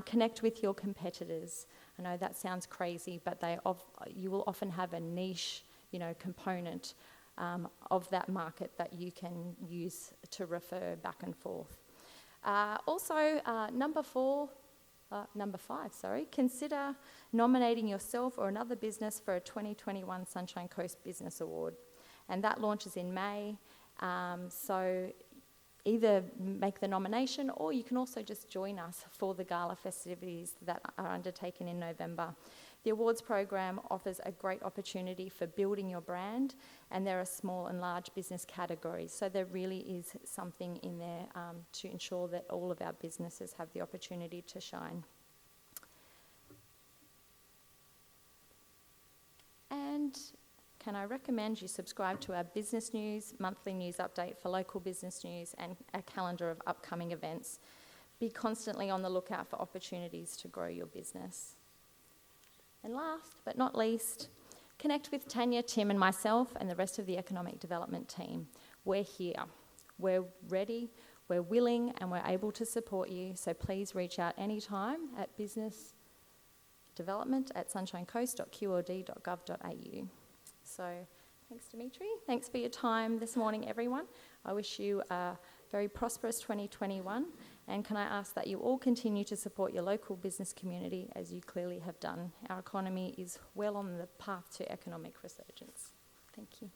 Connect with your competitors. I know that sounds crazy, but you will often have a niche, component of that market that you can use to refer back and forth. Also, number 5, consider nominating yourself or another business for a 2021 Sunshine Coast Business Award. And that launches in May. So either make the nomination, or you can also just join us for the gala festivities that are undertaken in November. The awards program offers a great opportunity for building your brand, and there are small and large business categories. So there really is something in there to ensure that all of our businesses have the opportunity to shine. And can I recommend you subscribe to our business news, monthly news update for local business news, and a calendar of upcoming events. Be constantly on the lookout for opportunities to grow your business. And last but not least, connect with Tanya, Tim and myself and the rest of the economic development team. We're here, we're ready, we're willing and we're able to support you, so please reach out anytime at businessdevelopment@sunshinecoast.qld.gov.au. So thanks, Dimitri. Thanks for your time this morning, everyone. I wish you a very prosperous 2021. And can I ask that you all continue to support your local business community as you clearly have done. Our economy is well on the path to economic resurgence. Thank you.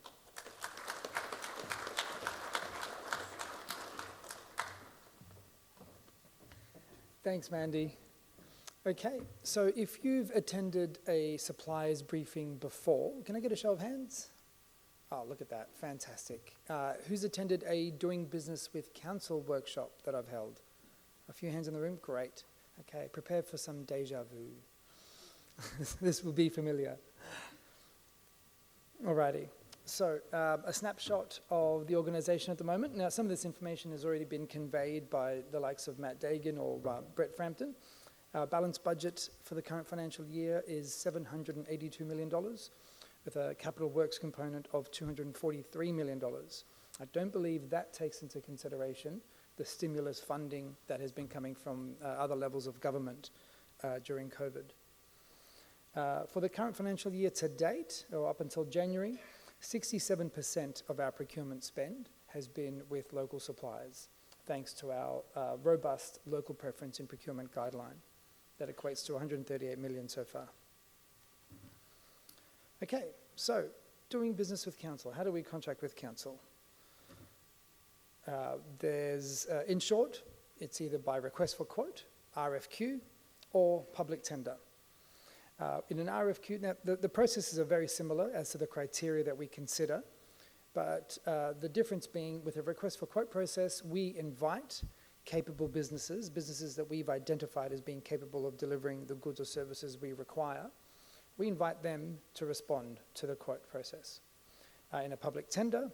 Thanks, Mandy. Okay, so if you've attended a suppliers briefing before, can I get a show of hands? Oh, look at that, fantastic. Who's attended a Doing Business with Council workshop that I've held? A few hands in the room, great. Okay, prepare for some deja vu. This will be familiar. Alrighty, so a snapshot of the organisation at the moment. Now, some of this information has already been conveyed by the likes of Matt Dagan or Brett Frampton. Our balanced budget for the current financial year is $782 million, with a capital works component of $243 million. I don't believe that takes into consideration the stimulus funding that has been coming from other levels of government during COVID. For the current financial year to date, or up until January, 67% of our procurement spend has been with local suppliers, thanks to our robust local preference in procurement guideline. That equates to 138 million so far. Okay, so doing business with council. How do we contract with council? In short, it's either by request for quote, RFQ, or public tender. In an RFQ, now the processes are very similar as to the criteria that we consider, but the difference being with a request for quote process, we invite capable businesses that we've identified as being capable of delivering the goods or services we require. We invite them to respond to the quote process. In a public tender,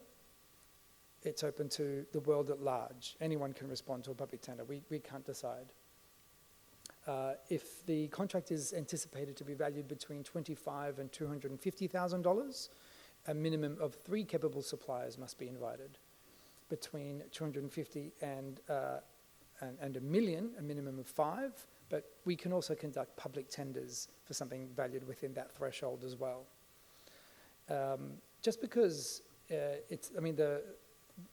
it's open to the world at large. Anyone can respond to a public tender. We can't decide. If the contract is anticipated to be valued between $25,000 and $250,000, a minimum of 3 capable suppliers must be invited. Between $250,000 and $1 million, a minimum of 5, but we can also conduct public tenders for something valued within that threshold as well. Just because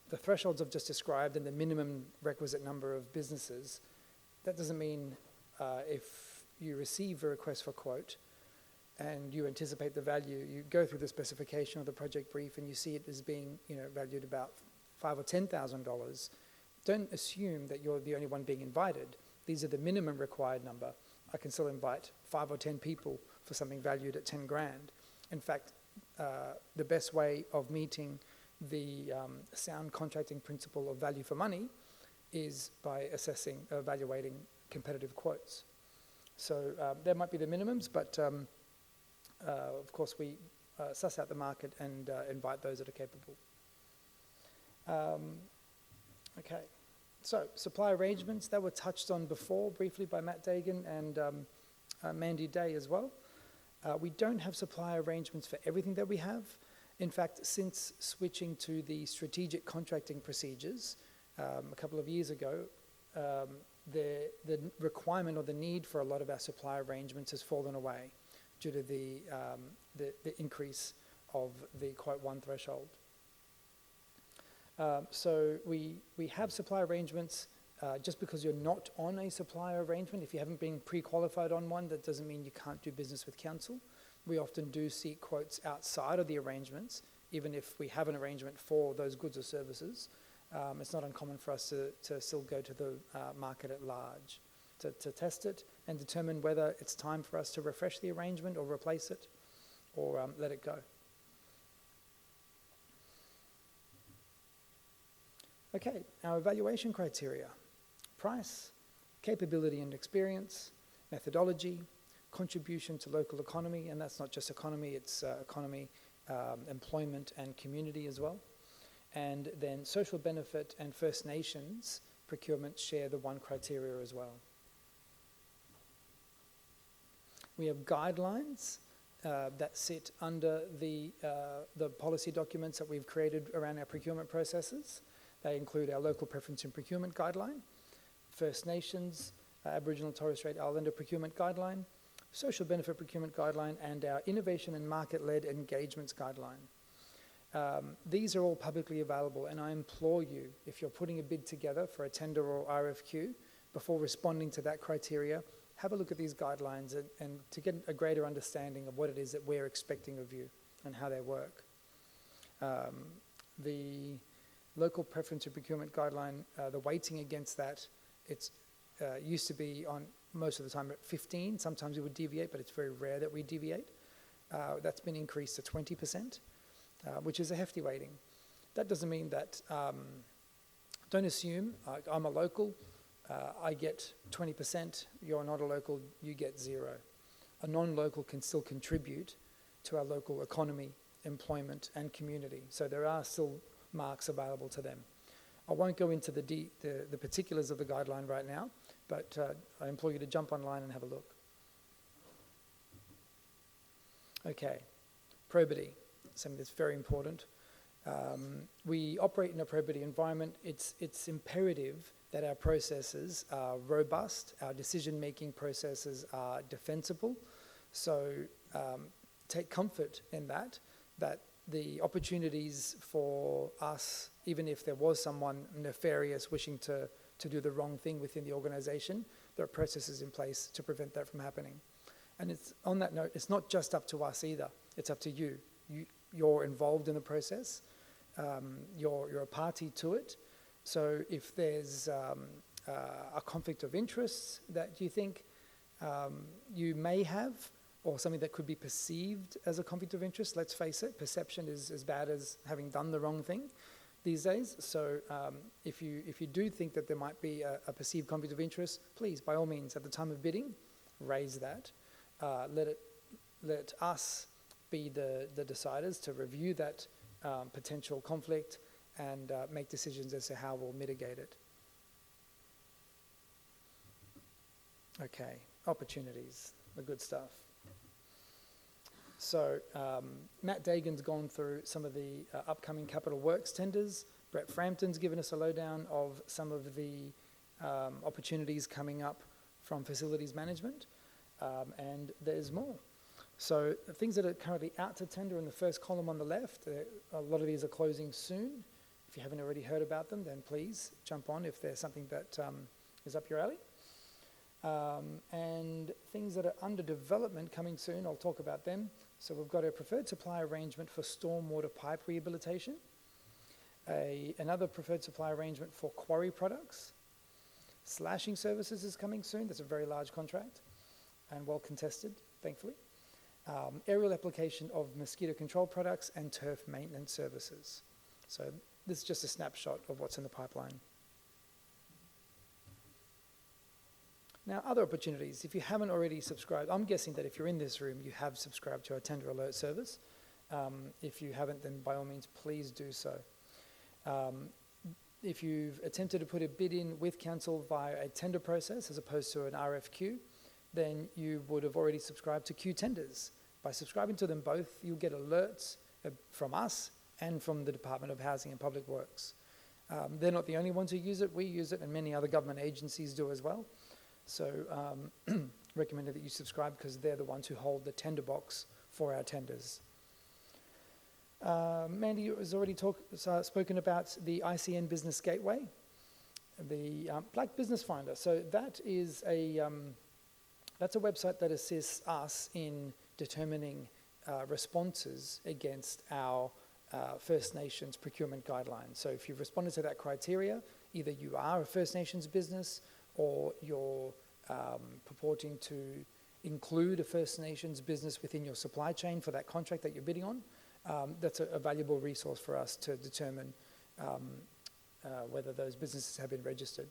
the thresholds I've just described and the minimum requisite number of businesses, that doesn't mean if you receive a request for quote and you anticipate the value, you go through the specification of the project brief and you see it as being valued about $5,000 or $10,000, don't assume that you're the only one being invited. These are the minimum required number. I can still invite 5 or 10 people for something valued at 10 grand. In fact, the best way of meeting the sound contracting principle of value for money is by evaluating competitive quotes. So there might be the minimums, but of course we suss out the market and invite those that are capable. Okay, so supply arrangements that were touched on before briefly by Matt Dagan and Mandy Day as well. We don't have supply arrangements for everything that we have. In fact, since switching to the strategic contracting procedures a couple of years ago, the requirement or the need for a lot of our supply arrangements has fallen away due to the increase of the quote 1 threshold. So we have supply arrangements. Just because you're not on a supplier arrangement, if you haven't been pre-qualified on one, that doesn't mean you can't do business with council. We often do seek quotes outside of the arrangements, even if we have an arrangement for those goods or services. It's not uncommon for us to still go to the market at large to test it and determine whether it's time for us to refresh the arrangement or replace it or let it go. Okay, our evaluation criteria: price, capability and experience, methodology, contribution to local economy, and that's not just economy, it's economy, employment and community as well. And then social benefit and First Nations procurement share the one criteria as well. We have guidelines that sit under the policy documents that we've created around our procurement processes. They include our local preference and procurement guideline, First Nations, Aboriginal and Torres Strait Islander procurement guideline, social benefit procurement guideline, and our innovation and market-led engagements guideline. These are all publicly available, and I implore you, if you're putting a bid together for a tender or RFQ, before responding to that criteria, have a look at these guidelines and to get a greater understanding of what it is that we're expecting of you and how they work. The local preference and procurement guideline, the weighting against that, it's used to be on most of the time at 15. Sometimes we would deviate, but it's very rare that we deviate. That's been increased to 20%, which is a hefty weighting. That doesn't mean that, don't assume I'm a local, I get 20%, you're not a local, you get 0. A non-local can still contribute to our local economy, employment and community. So there are still marks available to them. I won't go into the particulars of the guideline right now, but I implore you to jump online and have a look. Okay, probity, something that's very important. We operate in a probity environment. It's imperative that our processes are robust, our decision-making processes are defensible. So take comfort in that the opportunities for us, even if there was someone nefarious wishing to do the wrong thing within the organisation, there are processes in place to prevent that from happening. And it's on that note, it's not just up to us either. It's up to you. You're involved in the process. You're a party to it. So if there's a conflict of interests that you think you may have, or something that could be perceived as a conflict of interest, let's face it, perception is as bad as having done the wrong thing these days. So if you do think that there might be a perceived conflict of interest, please, by all means, at the time of bidding, raise that. Let us be the deciders to review that potential conflict and make decisions as to how we'll mitigate it. Okay, opportunities, the good stuff. So Matt Dagan's gone through some of the upcoming capital works tenders. Brett Frampton's given us a lowdown of some of the opportunities coming up from facilities management, and there's more. So the things that are currently out to tender in the first column on the left, a lot of these are closing soon. If you haven't already heard about them, then please jump on if there's something that is up your alley. And things that are under development coming soon, I'll talk about them. So we've got a preferred supply arrangement for stormwater pipe rehabilitation, another preferred supply arrangement for quarry products. Slashing services is coming soon. That's a very large contract and well contested, thankfully. Aerial application of mosquito control products and turf maintenance services. So this is just a snapshot of what's in the pipeline. Now, other opportunities, if you haven't already subscribed, I'm guessing that if you're in this room, you have subscribed to our tender alert service. If you haven't, then by all means, please do so. If you've attempted to put a bid in with council via a tender process as opposed to an RFQ, then you would have already subscribed to Q tenders. By subscribing to them both, you'll get alerts from us and from the Department of Housing and Public Works. They're not the only ones who use it. We use it, and many other government agencies do as well. So recommended that you subscribe, because they're the ones who hold the tender box for our tenders. Mandy has already spoken about the ICN Business Gateway, the Black Business Finder. So that is that's a website that assists us in determining responses against our First Nations procurement guidelines. So if you've responded to that criteria, either you are a First Nations business or you're purporting to include a First Nations business within your supply chain for that contract that you're bidding on, that's a valuable resource for us to determine whether those businesses have been registered.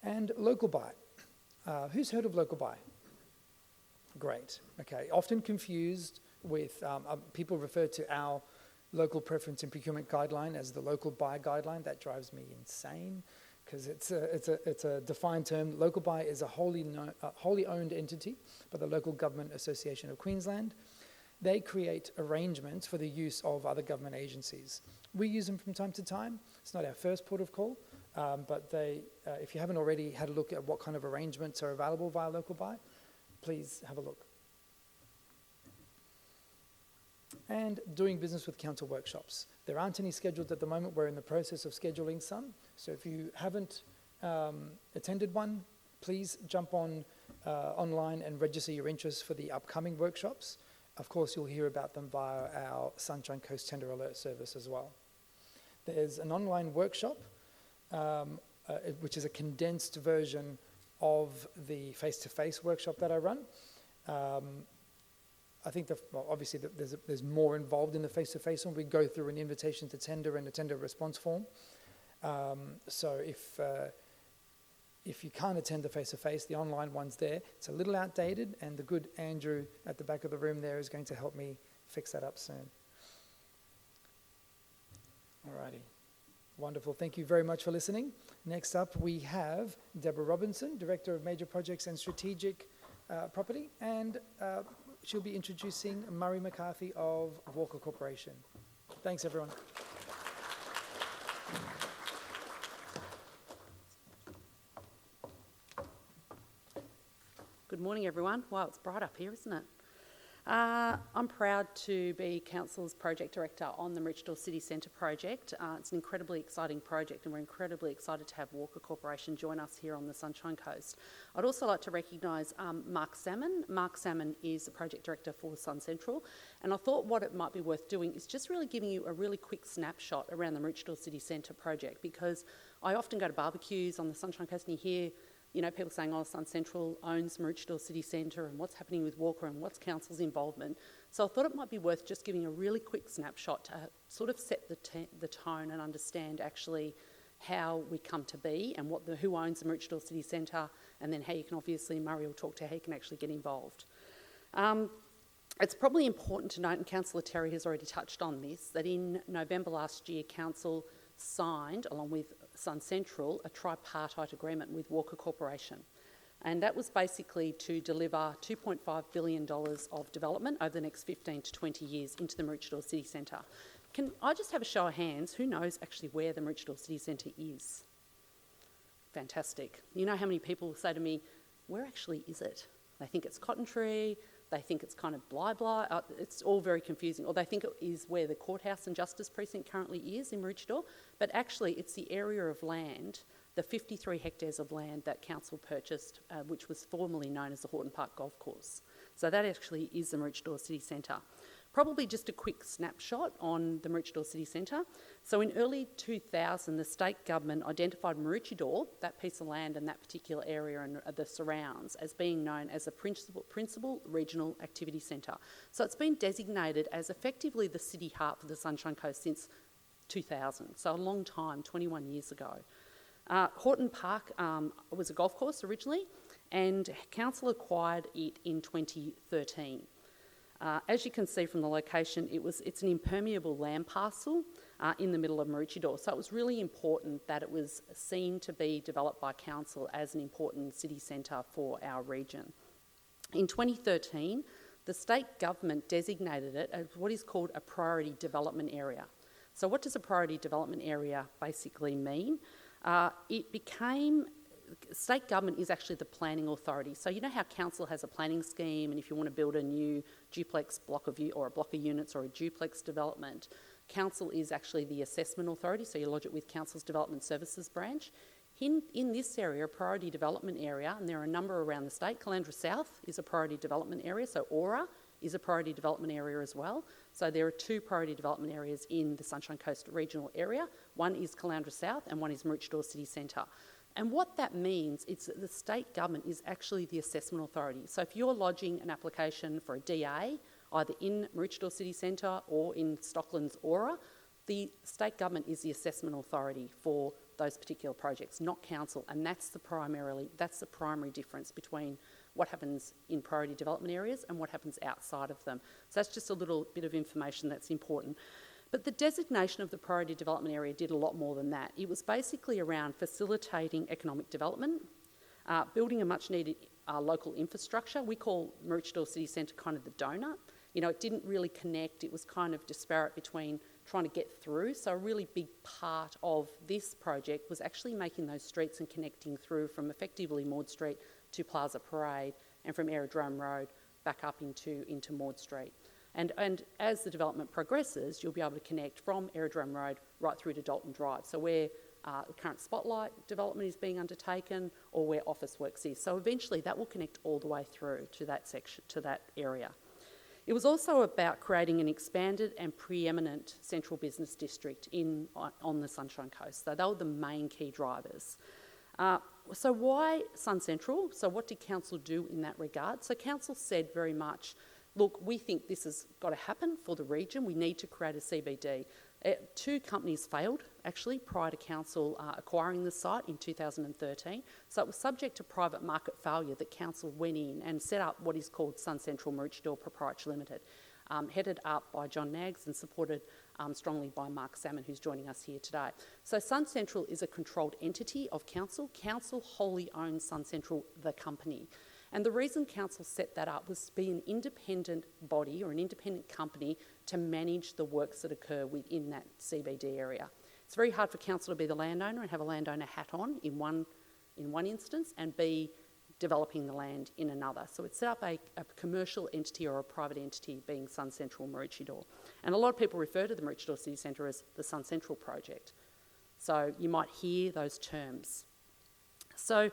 And local buy. Who's heard of local buy? Great. Okay. Often confused with, people refer to our local preference and procurement guideline as the local buy guideline. That drives me insane, because it's a defined term. Local buy is a wholly owned entity by the Local Government Association of Queensland. They create arrangements for the use of other government agencies. We use them from time to time. It's not our first port of call, but if you haven't already had a look at what kind of arrangements are available via local buy, please have a look. And doing business with council workshops. There aren't any scheduled at the moment. We're in the process of scheduling some. So if you haven't attended one, please jump online and register your interest for the upcoming workshops. Of course, you'll hear about them via our Sunshine Coast Tender Alert service as well. There's an online workshop, which is a condensed version of the face-to-face workshop that I run. I think, obviously, there's more involved in the face-to-face one. We go through an invitation to tender and a tender response form. So if you can't attend the face-to-face, the online one's there. It's a little outdated, and the good Andrew at the back of the room there is going to help me fix that up soon. Alrighty. Wonderful. Thank you very much for listening. Next up, we have Deborah Robinson, Director of Major Projects and Strategic Property, and she'll be introducing Murray McCarthy of Walker Corporation. Thanks, everyone. Good morning, everyone. Wow, it's bright up here, isn't it? I'm proud to be Council's Project Director on the Maroochydore City Centre project. It's an incredibly exciting project, and we're incredibly excited to have Walker Corporation join us here on the Sunshine Coast. I'd also like to recognise Mark Salmon. Mark Salmon is the Project Director for Sun Central, and I thought what it might be worth doing is just really giving you a really quick snapshot around the Maroochydore City Centre project, because I often go to barbecues on the Sunshine Coast and you hear people saying, oh, Sun Central owns Maroochydore City Centre, and what's happening with Walker and what's council's involvement. So I thought it might be worth just giving a really quick snapshot to sort of set the tone and understand actually how we come to be and who owns the Maroochydore City Centre, and then how you can, obviously, Murray will talk to how you can actually get involved. It's probably important to note, and Councillor Terry has already touched on this, that in November last year, Council signed, along with Sun Central, a tripartite agreement with Walker Corporation. And that was basically to deliver $2.5 billion of development over the next 15 to 20 years into the Maroochydore City Centre. Can I just have a show of hands? Who knows actually where the Maroochydore City Centre is? Fantastic. You know how many people say to me, where actually is it? They think it's Cotton Tree, they think it's kind of blah. It's all very confusing. Or they think it is where the Courthouse and Justice Precinct currently is in Maroochydore, but actually it's the area of land, the 53 hectares of land that Council purchased, which was formerly known as the Horton Park Golf Course. So that actually is the Maroochydore City Centre. Probably just a quick snapshot on the Maroochydore City Centre. So in early 2000, the state government identified Maroochydore, that piece of land and that particular area and the surrounds, as being known as a principal regional activity centre. So it's been designated as effectively the city heart for the Sunshine Coast since 2000, so a long time, 21 years ago. Horton Park was a golf course originally, and Council acquired it in 2013. As you can see from the location, it's an impermeable land parcel in the middle of Maroochydore. So it was really important that it was seen to be developed by Council as an important city centre for our region. In 2013, the state government designated it as what is called a priority development area. So what does a priority development area basically mean? State government is actually the planning authority. So you know how council has a planning scheme, and if you want to build a new duplex block of or a block of units or a duplex development, council is actually the assessment authority, so you lodge it with council's development services branch. In this area, a priority development area, and there are a number around the state. Caloundra South is a priority development area, so Aura is a priority development area as well. So there are 2 priority development areas in the Sunshine Coast regional area. One is Caloundra South and one is Maroochydore City Centre. And what that means is that the state government is actually the assessment authority. So if you're lodging an application for a DA, either in Maroochydore City Centre or in Stockland's Aura, the state government is the assessment authority for those particular projects, not council, and that's the primary difference between what happens in priority development areas and what happens outside of them. So that's just a little bit of information that's important. But the designation of the priority development area did a lot more than that. It was basically around facilitating economic development, building a much needed local infrastructure. We call Maroochydore City Centre kind of the donut. You know, it didn't really connect. It was kind of disparate between trying to get through. So a really big part of this project was actually making those streets and connecting through from effectively Maud Street to Plaza Parade and from Aerodrome Road back up into Maud Street. And as the development progresses, you'll be able to connect from Aerodrome Road right through to Dalton Drive. So where the current Spotlight development is being undertaken or where Officeworks is. So eventually that will connect all the way through to that section, to that area. It was also about creating an expanded and preeminent central business district on the Sunshine Coast. So they were the main key drivers. So why Sun Central? So what did council do in that regard? So council said very much, look, we think this has got to happen for the region. We need to create a CBD. 2 companies failed, actually, prior to council acquiring the site in 2013. So it was subject to private market failure that council went in and set up what is called Sun Central Maroochydore Proprietary Limited, headed up by John Naggs and supported strongly by Mark Salmon, who's joining us here today. So Sun Central is a controlled entity of council. Council wholly owns Sun Central, the company. And the reason council set that up was to be an independent body or an independent company to manage the works that occur within that CBD area. It's very hard for council to be the landowner and have a landowner hat on in one instance and be developing the land in another. So it set up a commercial entity or a private entity being Sun Central Maroochydore. And a lot of people refer to the Maroochydore City Centre as the Sun Central project. So you might hear those terms. So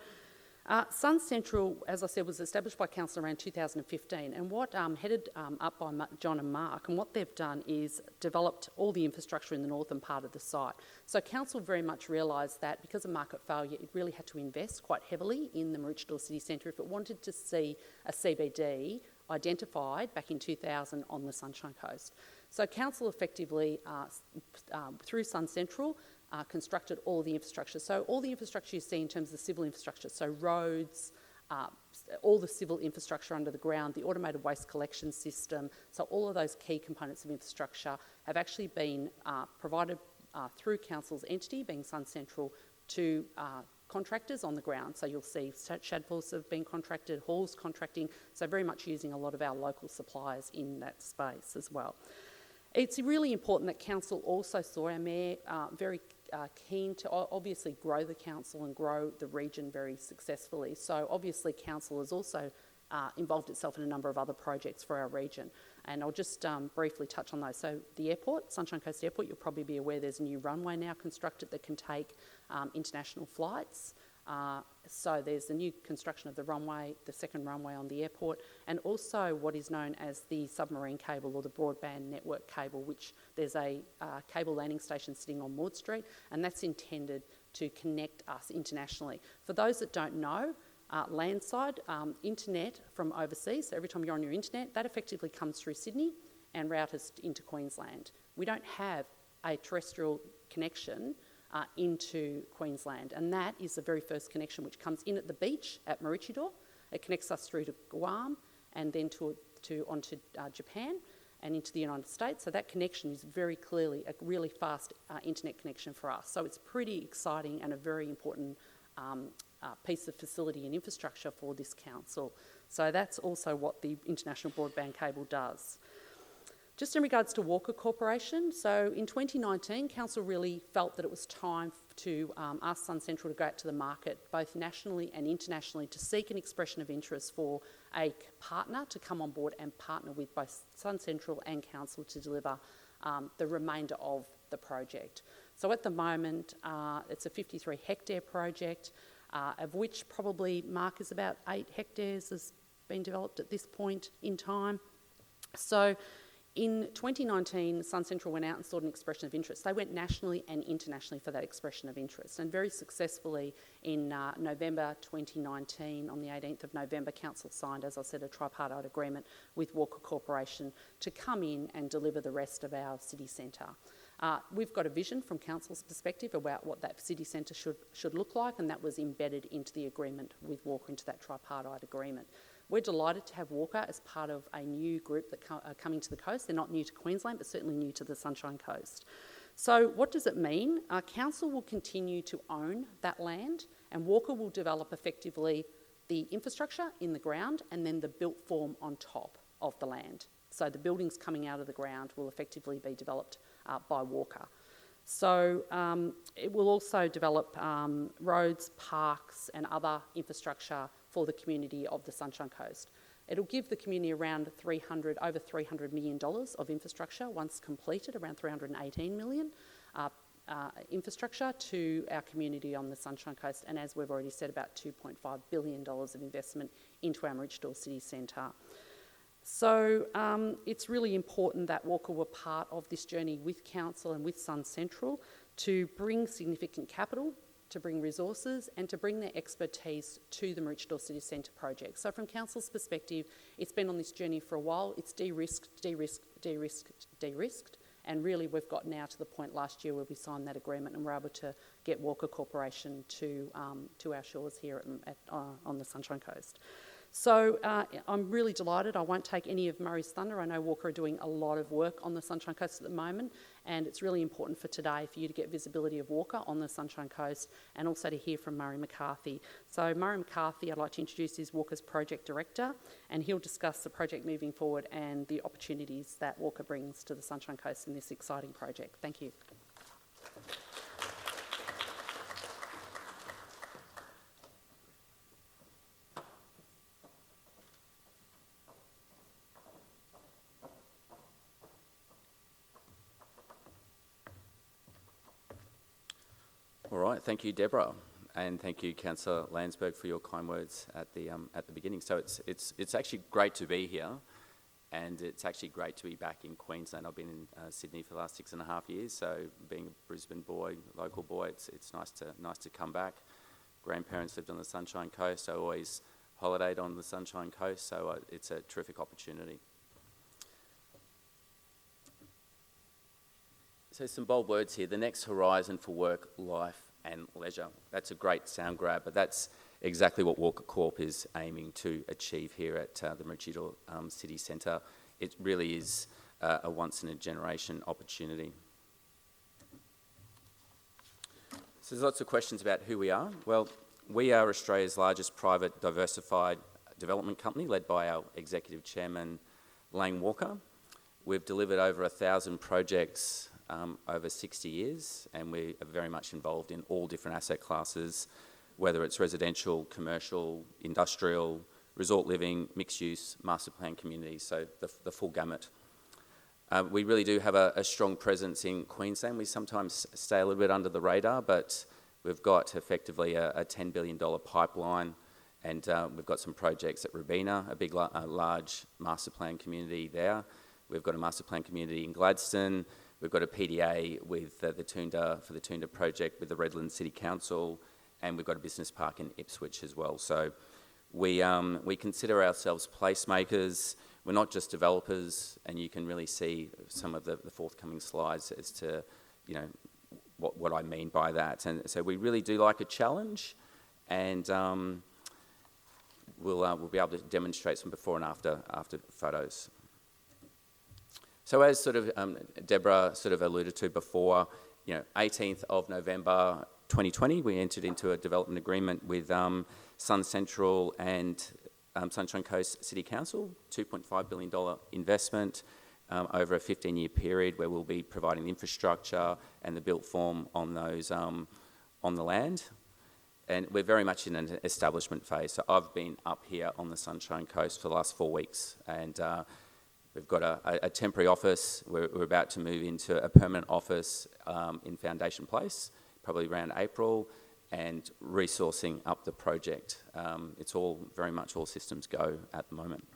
Sun Central, as I said, was established by council around 2015, and what headed up by John and Mark, and what they've done is developed all the infrastructure in the northern part of the site. So council very much realised that because of market failure, it really had to invest quite heavily in the Maroochydore City Centre if it wanted to see a CBD identified back in 2000 on the Sunshine Coast. So council effectively, through Sun Central, constructed all the infrastructure. So all the infrastructure you see in terms of the civil infrastructure, so roads, all the civil infrastructure under the ground, the automated waste collection system, so all of those key components of infrastructure have actually been provided through council's entity, being Sun Central, to contractors on the ground. So you'll see Shadforth have been contracted, Hall's contracting, so very much using a lot of our local suppliers in that space as well. It's really important that council also saw our mayor very keen to obviously grow the council and grow the region very successfully. So obviously council has also involved itself in a number of other projects for our region. And I'll just briefly touch on those. So the airport, Sunshine Coast Airport, you'll probably be aware there's a new runway now constructed that can take international flights. So there's the new construction of the runway, the second runway on the airport, and also what is known as the submarine cable or the broadband network cable, which there's a cable landing station sitting on Maud Street, and that's intended to connect us internationally. For those that don't know, landside, internet from overseas, so every time you're on your internet, that effectively comes through Sydney and routes into Queensland. We don't have a terrestrial connection into Queensland, and that is the very first connection which comes in at the beach at Maroochydore. It connects us through to Guam and then onto Japan and into the United States. So that connection is very clearly a really fast internet connection for us. So it's pretty exciting and a very important piece of facility and infrastructure for this council. So that's also what the international broadband cable does. Just in regards to Walker Corporation, so in 2019, Council really felt that it was time to ask Sun Central to go out to the market, both nationally and internationally, to seek an expression of interest for a partner to come on board and partner with both Sun Central and Council to deliver the remainder of the project. So at the moment, it's a 53 hectare project, of which probably, Mark, is about 8 hectares has been developed at this point in time. So in 2019, Sun Central went out and sought an expression of interest. They went nationally and internationally for that expression of interest, and very successfully in November 2019, on the 18th of November, Council signed, as I said, a tripartite agreement with Walker Corporation to come in and deliver the rest of our city centre. We've got a vision from Council's perspective about what that city centre should look like, and that was embedded into the agreement with Walker, into that tripartite agreement. We're delighted to have Walker as part of a new group that are coming to the coast. They're not new to Queensland, but certainly new to the Sunshine Coast. So what does it mean? Council will continue to own that land, and Walker will develop effectively the infrastructure in the ground and then the built form on top of the land. So the buildings coming out of the ground will effectively be developed by Walker. So it will also develop roads, parks and other infrastructure for the community of the Sunshine Coast. It'll give the community around over $300 million of infrastructure once completed, around $318 million infrastructure to our community on the Sunshine Coast, and as we've already said, about $2.5 billion of investment into our Maroochydore City Centre. So it's really important that Walker were part of this journey with Council and with Sun Central to bring significant capital, to bring resources and to bring their expertise to the Maroochydore City Centre project. So from Council's perspective, it's been on this journey for a while. It's de-risked, and really we've got now to the point last year where we signed that agreement and we're able to get Walker Corporation to our shores here on the Sunshine Coast. So I'm really delighted. I won't take any of Murray's thunder. I know Walker are doing a lot of work on the Sunshine Coast at the moment, and it's really important for today for you to get visibility of Walker on the Sunshine Coast and also to hear from Murray McCarthy. So Murray McCarthy, I'd like to introduce, is Walker's Project Director, and he'll discuss the project moving forward and the opportunities that Walker brings to the Sunshine Coast in this exciting project. Thank you. All right, thank you, Deborah, and thank you, Councillor Landsberg, for your kind words at the beginning. So it's actually great to be here, and it's actually great to be back in Queensland. I've been in Sydney for the last 6.5 years, so being a Brisbane boy, local boy, it's nice to come back. Grandparents lived on the Sunshine Coast, so I always holidayed on the Sunshine Coast, so it's a terrific opportunity. So some bold words here. The next horizon for work, life and leisure. That's a great sound grab, but that's exactly what Walker Corp is aiming to achieve here at the Maroochydore City Centre. It really is a once-in-a-generation opportunity. So there's lots of questions about who we are. Well, we are Australia's largest private diversified development company led by our Executive Chairman, Lane Walker. We've delivered over 1,000 projects over 60 years, and we are very much involved in all different asset classes, whether it's residential, commercial, industrial, resort living, mixed use, master plan communities, so the full gamut. We really do have a strong presence in Queensland. We sometimes stay a little bit under the radar, but we've got effectively a $10 billion pipeline, and we've got some projects at Robina, a large master plan community there. We've got a master plan community in Gladstone. We've got a PDA with the Toondah project with the Redlands City Council, and we've got a business park in Ipswich as well. So we consider ourselves placemakers. We're not just developers, and you can really see some of the forthcoming slides as to what I mean by that. And so we really do like a challenge, and we'll be able to demonstrate some before and after photos. So as Deborah alluded to before, 18th of November 2020, we entered into a development agreement with Sun Central and Sunshine Coast City Council, $2.5 billion investment over a 15-year period where we'll be providing the infrastructure and the built form on those on the land. And we're very much in an establishment phase. So I've been up here on the Sunshine Coast for the last 4 weeks, and we've got a temporary office. We're about to move into a permanent office in Foundation Place, probably around April, and resourcing up the project. It's all very much all systems go at the moment.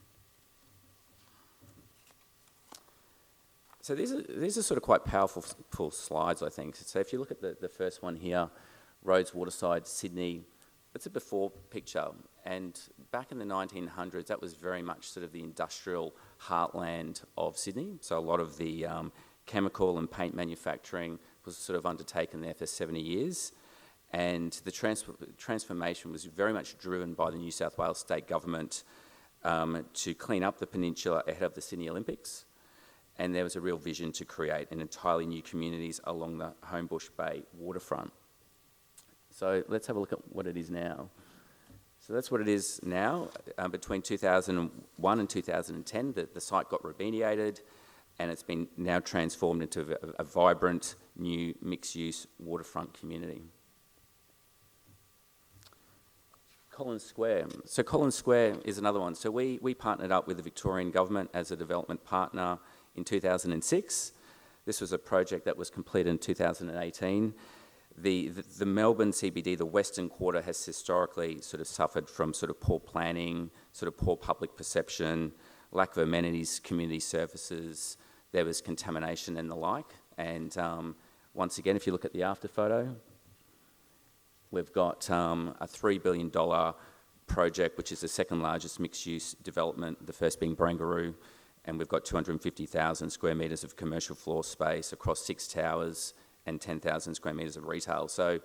So these are sort of quite powerful slides, I think. So if you look at the first one here, Roads, Waterside, Sydney, it's a before picture. And back in the 1900s, that was very much sort of the industrial heartland of Sydney. So a lot of the chemical and paint manufacturing was sort of undertaken there for 70 years. And the transformation was very much driven by the New South Wales state government to clean up the peninsula ahead of the Sydney Olympics. And there was a real vision to create an entirely new communities along the Homebush Bay waterfront. So let's have a look at what it is now. So that's what it is now. Between 2001 and 2010, the site got remediated, and it's been now transformed into a vibrant, new, mixed-use waterfront community. Collins Square. So Collins Square is another one. So we partnered up with the Victorian Government as a development partner in 2006. This was a project that was completed in 2018. The Melbourne CBD, the Western Quarter, has historically sort of suffered from sort of poor planning, sort of poor public perception, lack of amenities, community services. There was contamination and the like. And once again, if you look at the after photo, we've got a $3 billion project, which is the second largest mixed-use development, the first being Barangaroo, and we've got 250,000 square metres of commercial floor space across 6 towers and 10,000 square metres of retail. So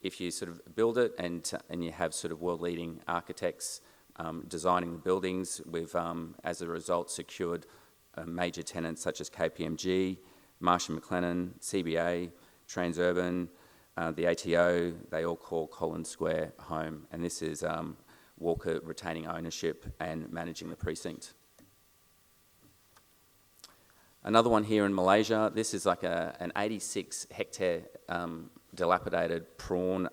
if you sort of build it and you have sort of world-leading architects designing the buildings, we've, as a result, secured major tenants such as KPMG, Marsh & McLennan, CBA, Transurban, the ATO. They all call Collins Square home, and this is Walker retaining ownership and managing the precinct. Another one here in Malaysia. This is like an 86-hectare dilapidated prawn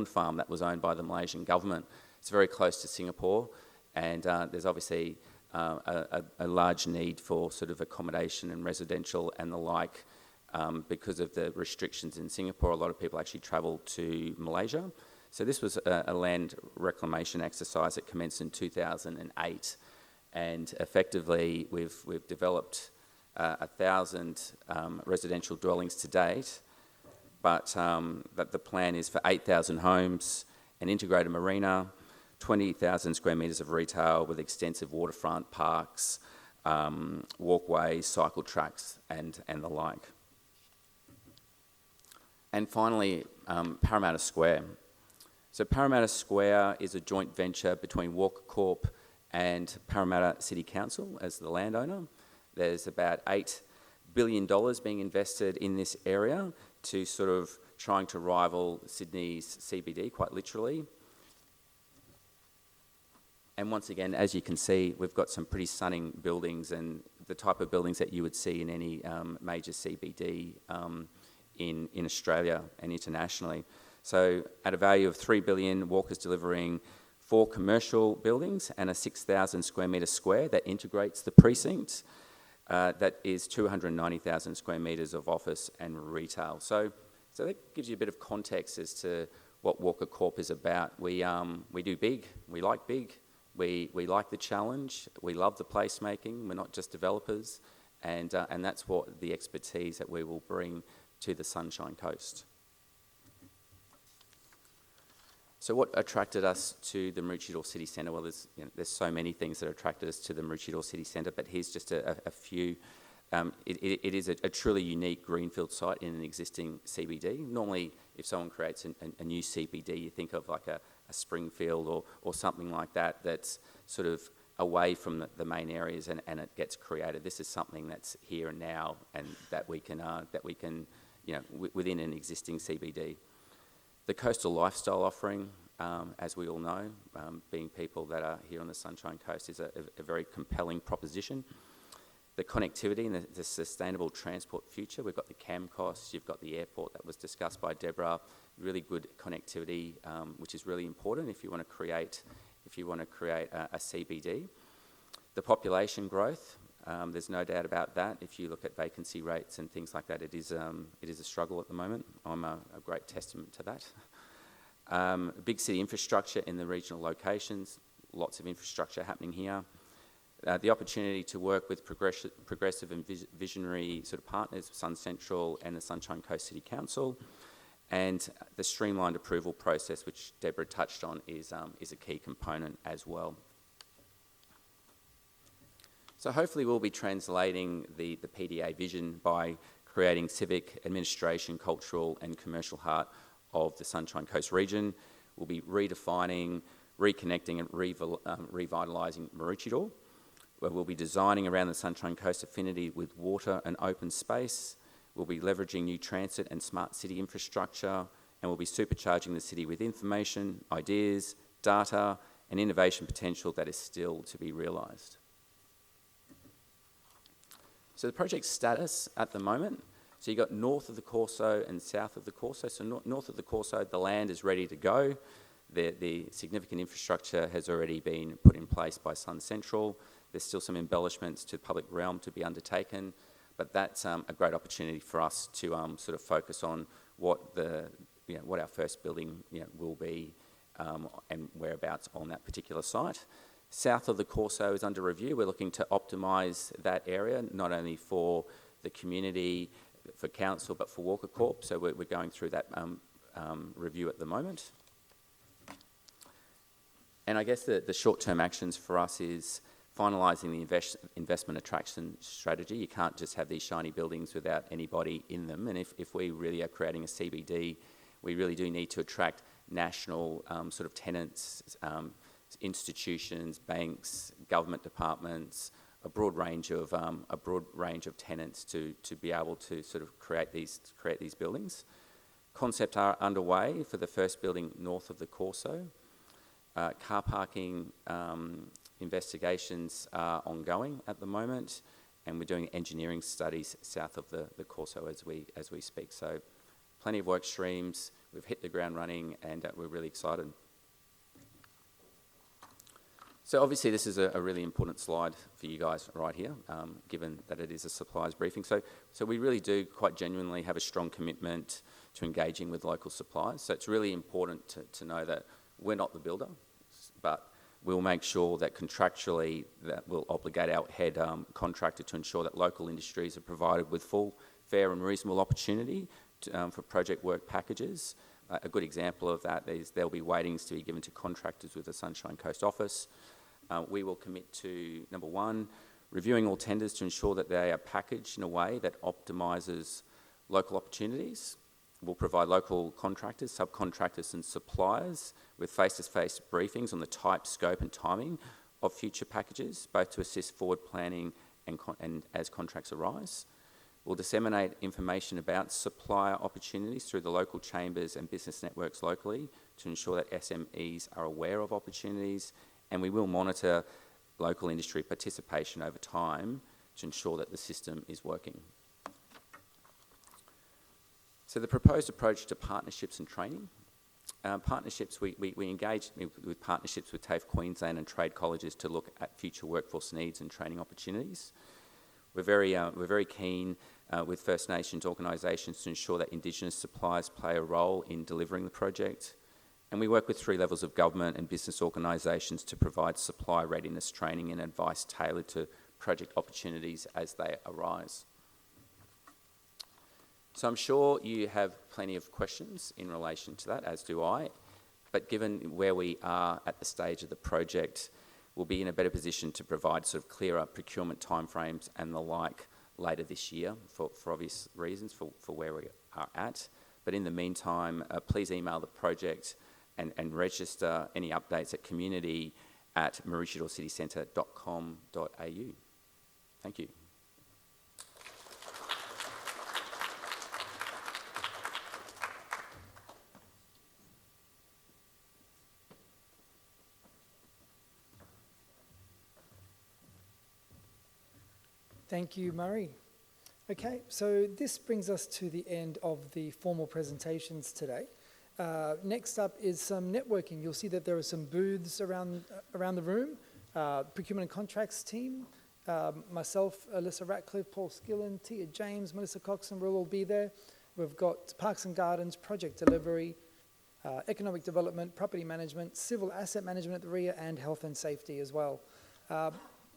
farm that was owned by the Malaysian government. It's very close to Singapore, and there's obviously a large need for sort of accommodation and residential and the like. Because of the restrictions in Singapore, a lot of people actually travel to Malaysia. So this was a land reclamation exercise that commenced in 2008, and effectively we've developed 1,000 residential dwellings to date, but the plan is for 8,000 homes, an integrated marina, 20,000 square metres of retail with extensive waterfront parks, walkways, cycle tracks, and the like. And finally, Parramatta Square. So Parramatta Square is a joint venture between Walker Corp and Parramatta City Council as the landowner. There's about $8 billion being invested in this area to sort of trying to rival Sydney's CBD, quite literally. And once again, as you can see, we've got some pretty stunning buildings and the type of buildings that you would see in any major CBD in Australia and internationally. So at a value of $3 billion, Walker's delivering 4 commercial buildings and a 6,000 square metre square that integrates the precinct. That is 290,000 square metres of office and retail. So that gives you a bit of context as to what Walker Corp is about. We do big, we like big, we like the challenge, we love the placemaking, we're not just developers, and that's what the expertise that we will bring to the Sunshine Coast. So what attracted us to the Maroochydore City Centre? Well, there's so many things that attracted us to the Maroochydore City Centre, but here's just a few. It is a truly unique greenfield site in an existing CBD. Normally, if someone creates a new CBD, you think of like a Springfield or something like that that's sort of away from the main areas and it gets created. This is something that's here and now and that we can within an existing CBD. The coastal lifestyle offering, as we all know, being people that are here on the Sunshine Coast, is a very compelling proposition. The connectivity and the sustainable transport future, we've got the CAM costs, you've got the airport that was discussed by Deborah, really good connectivity, which is really important if you want to create a CBD. The population growth, there's no doubt about that. If you look at vacancy rates and things like that, it is a struggle at the moment. I'm a great testament to that. Big city infrastructure in the regional locations, lots of infrastructure happening here. The opportunity to work with progressive and visionary sort of partners, Sun Central and the Sunshine Coast City Council, and the streamlined approval process, which Deborah touched on, is a key component as well. So hopefully we'll be translating the PDA vision by creating civic, administration, cultural and commercial heart of the Sunshine Coast region. We'll be redefining, reconnecting and revitalising Maroochydore, where we'll be designing around the Sunshine Coast affinity with water and open space. We'll be leveraging new transit and smart city infrastructure, and we'll be supercharging the city with information, ideas, data and innovation potential that is still to be realised. So the project status at the moment, so you've got north of the Corso and south of the Corso. So north of the Corso, the land is ready to go. The significant infrastructure has already been put in place by Sun Central. There's still some embellishments to the public realm to be undertaken, but that's a great opportunity for us to sort of focus on what our first building will be and whereabouts on that particular site. South of the Corso is under review. We're looking to optimise that area, not only for the community, for council, but for Walker Corp. So we're going through that review at the moment. And I guess the short-term actions for us is finalising the investment attraction strategy. You can't just have these shiny buildings without anybody in them. And if we really are creating a CBD, we really do need to attract national sort of tenants, institutions, banks, government departments, a broad range of tenants to be able to sort of create these buildings. Concepts are underway for the first building north of the Corso. Car parking investigations are ongoing at the moment, and we're doing engineering studies south of the Corso as we speak. So plenty of work streams. We've hit the ground running, and we're really excited. So obviously this is a really important slide for you guys right here, given that it is a suppliers briefing. So we really do quite genuinely have a strong commitment to engaging with local suppliers. So it's really important to know that we're not the builder, but we'll make sure that contractually that we'll obligate our head contractor to ensure that local industries are provided with full, fair and reasonable opportunity for project work packages. A good example of that is there'll be weightings to be given to contractors with the Sunshine Coast office. We will commit to, number one, reviewing all tenders to ensure that they are packaged in a way that optimises local opportunities. We'll provide local contractors, subcontractors and suppliers with face-to-face briefings on the type, scope and timing of future packages, both to assist forward planning and as contracts arise. We'll disseminate information about supplier opportunities through the local chambers and business networks locally to ensure that SMEs are aware of opportunities, and we will monitor local industry participation over time to ensure that the system is working. So the proposed approach to partnerships and training. Partnerships, we engage with partnerships with TAFE Queensland and trade colleges to look at future workforce needs and training opportunities. We're very keen with First Nations organisations to ensure that Indigenous suppliers play a role in delivering the project. And we work with 3 levels of government and business organisations to provide supply readiness training and advice tailored to project opportunities as they arise. So I'm sure you have plenty of questions in relation to that, as do I. But given where we are at the stage of the project, we'll be in a better position to provide sort of clearer procurement timeframes and the like later this year for obvious reasons for where we are at. But in the meantime, please email the project and register any updates at community@maroochydorecitycentre.com.au. Thank you. Thank you, Murray. Okay, so this brings us to the end of the formal presentations today. Next up is some networking. You'll see that there are some booths around the room. Procurement and contracts team, myself, Alyssa Ratcliffe, Paul Skillen, Tia James, Melissa Coxon will all be there. We've got Parks and Gardens, Project Delivery, Economic Development, Property Management, Civil Asset Management at the rear, and Health and Safety as well.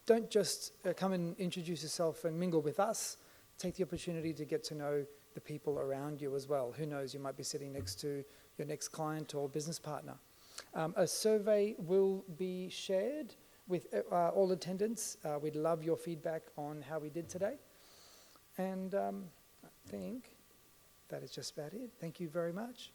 Don't just come and introduce yourself and mingle with us. Take the opportunity to get to know the people around you as well. Who knows, you might be sitting next to your next client or business partner. A survey will be shared with all attendants. We'd love your feedback on how we did today. And I think that is just about it. Thank you very much.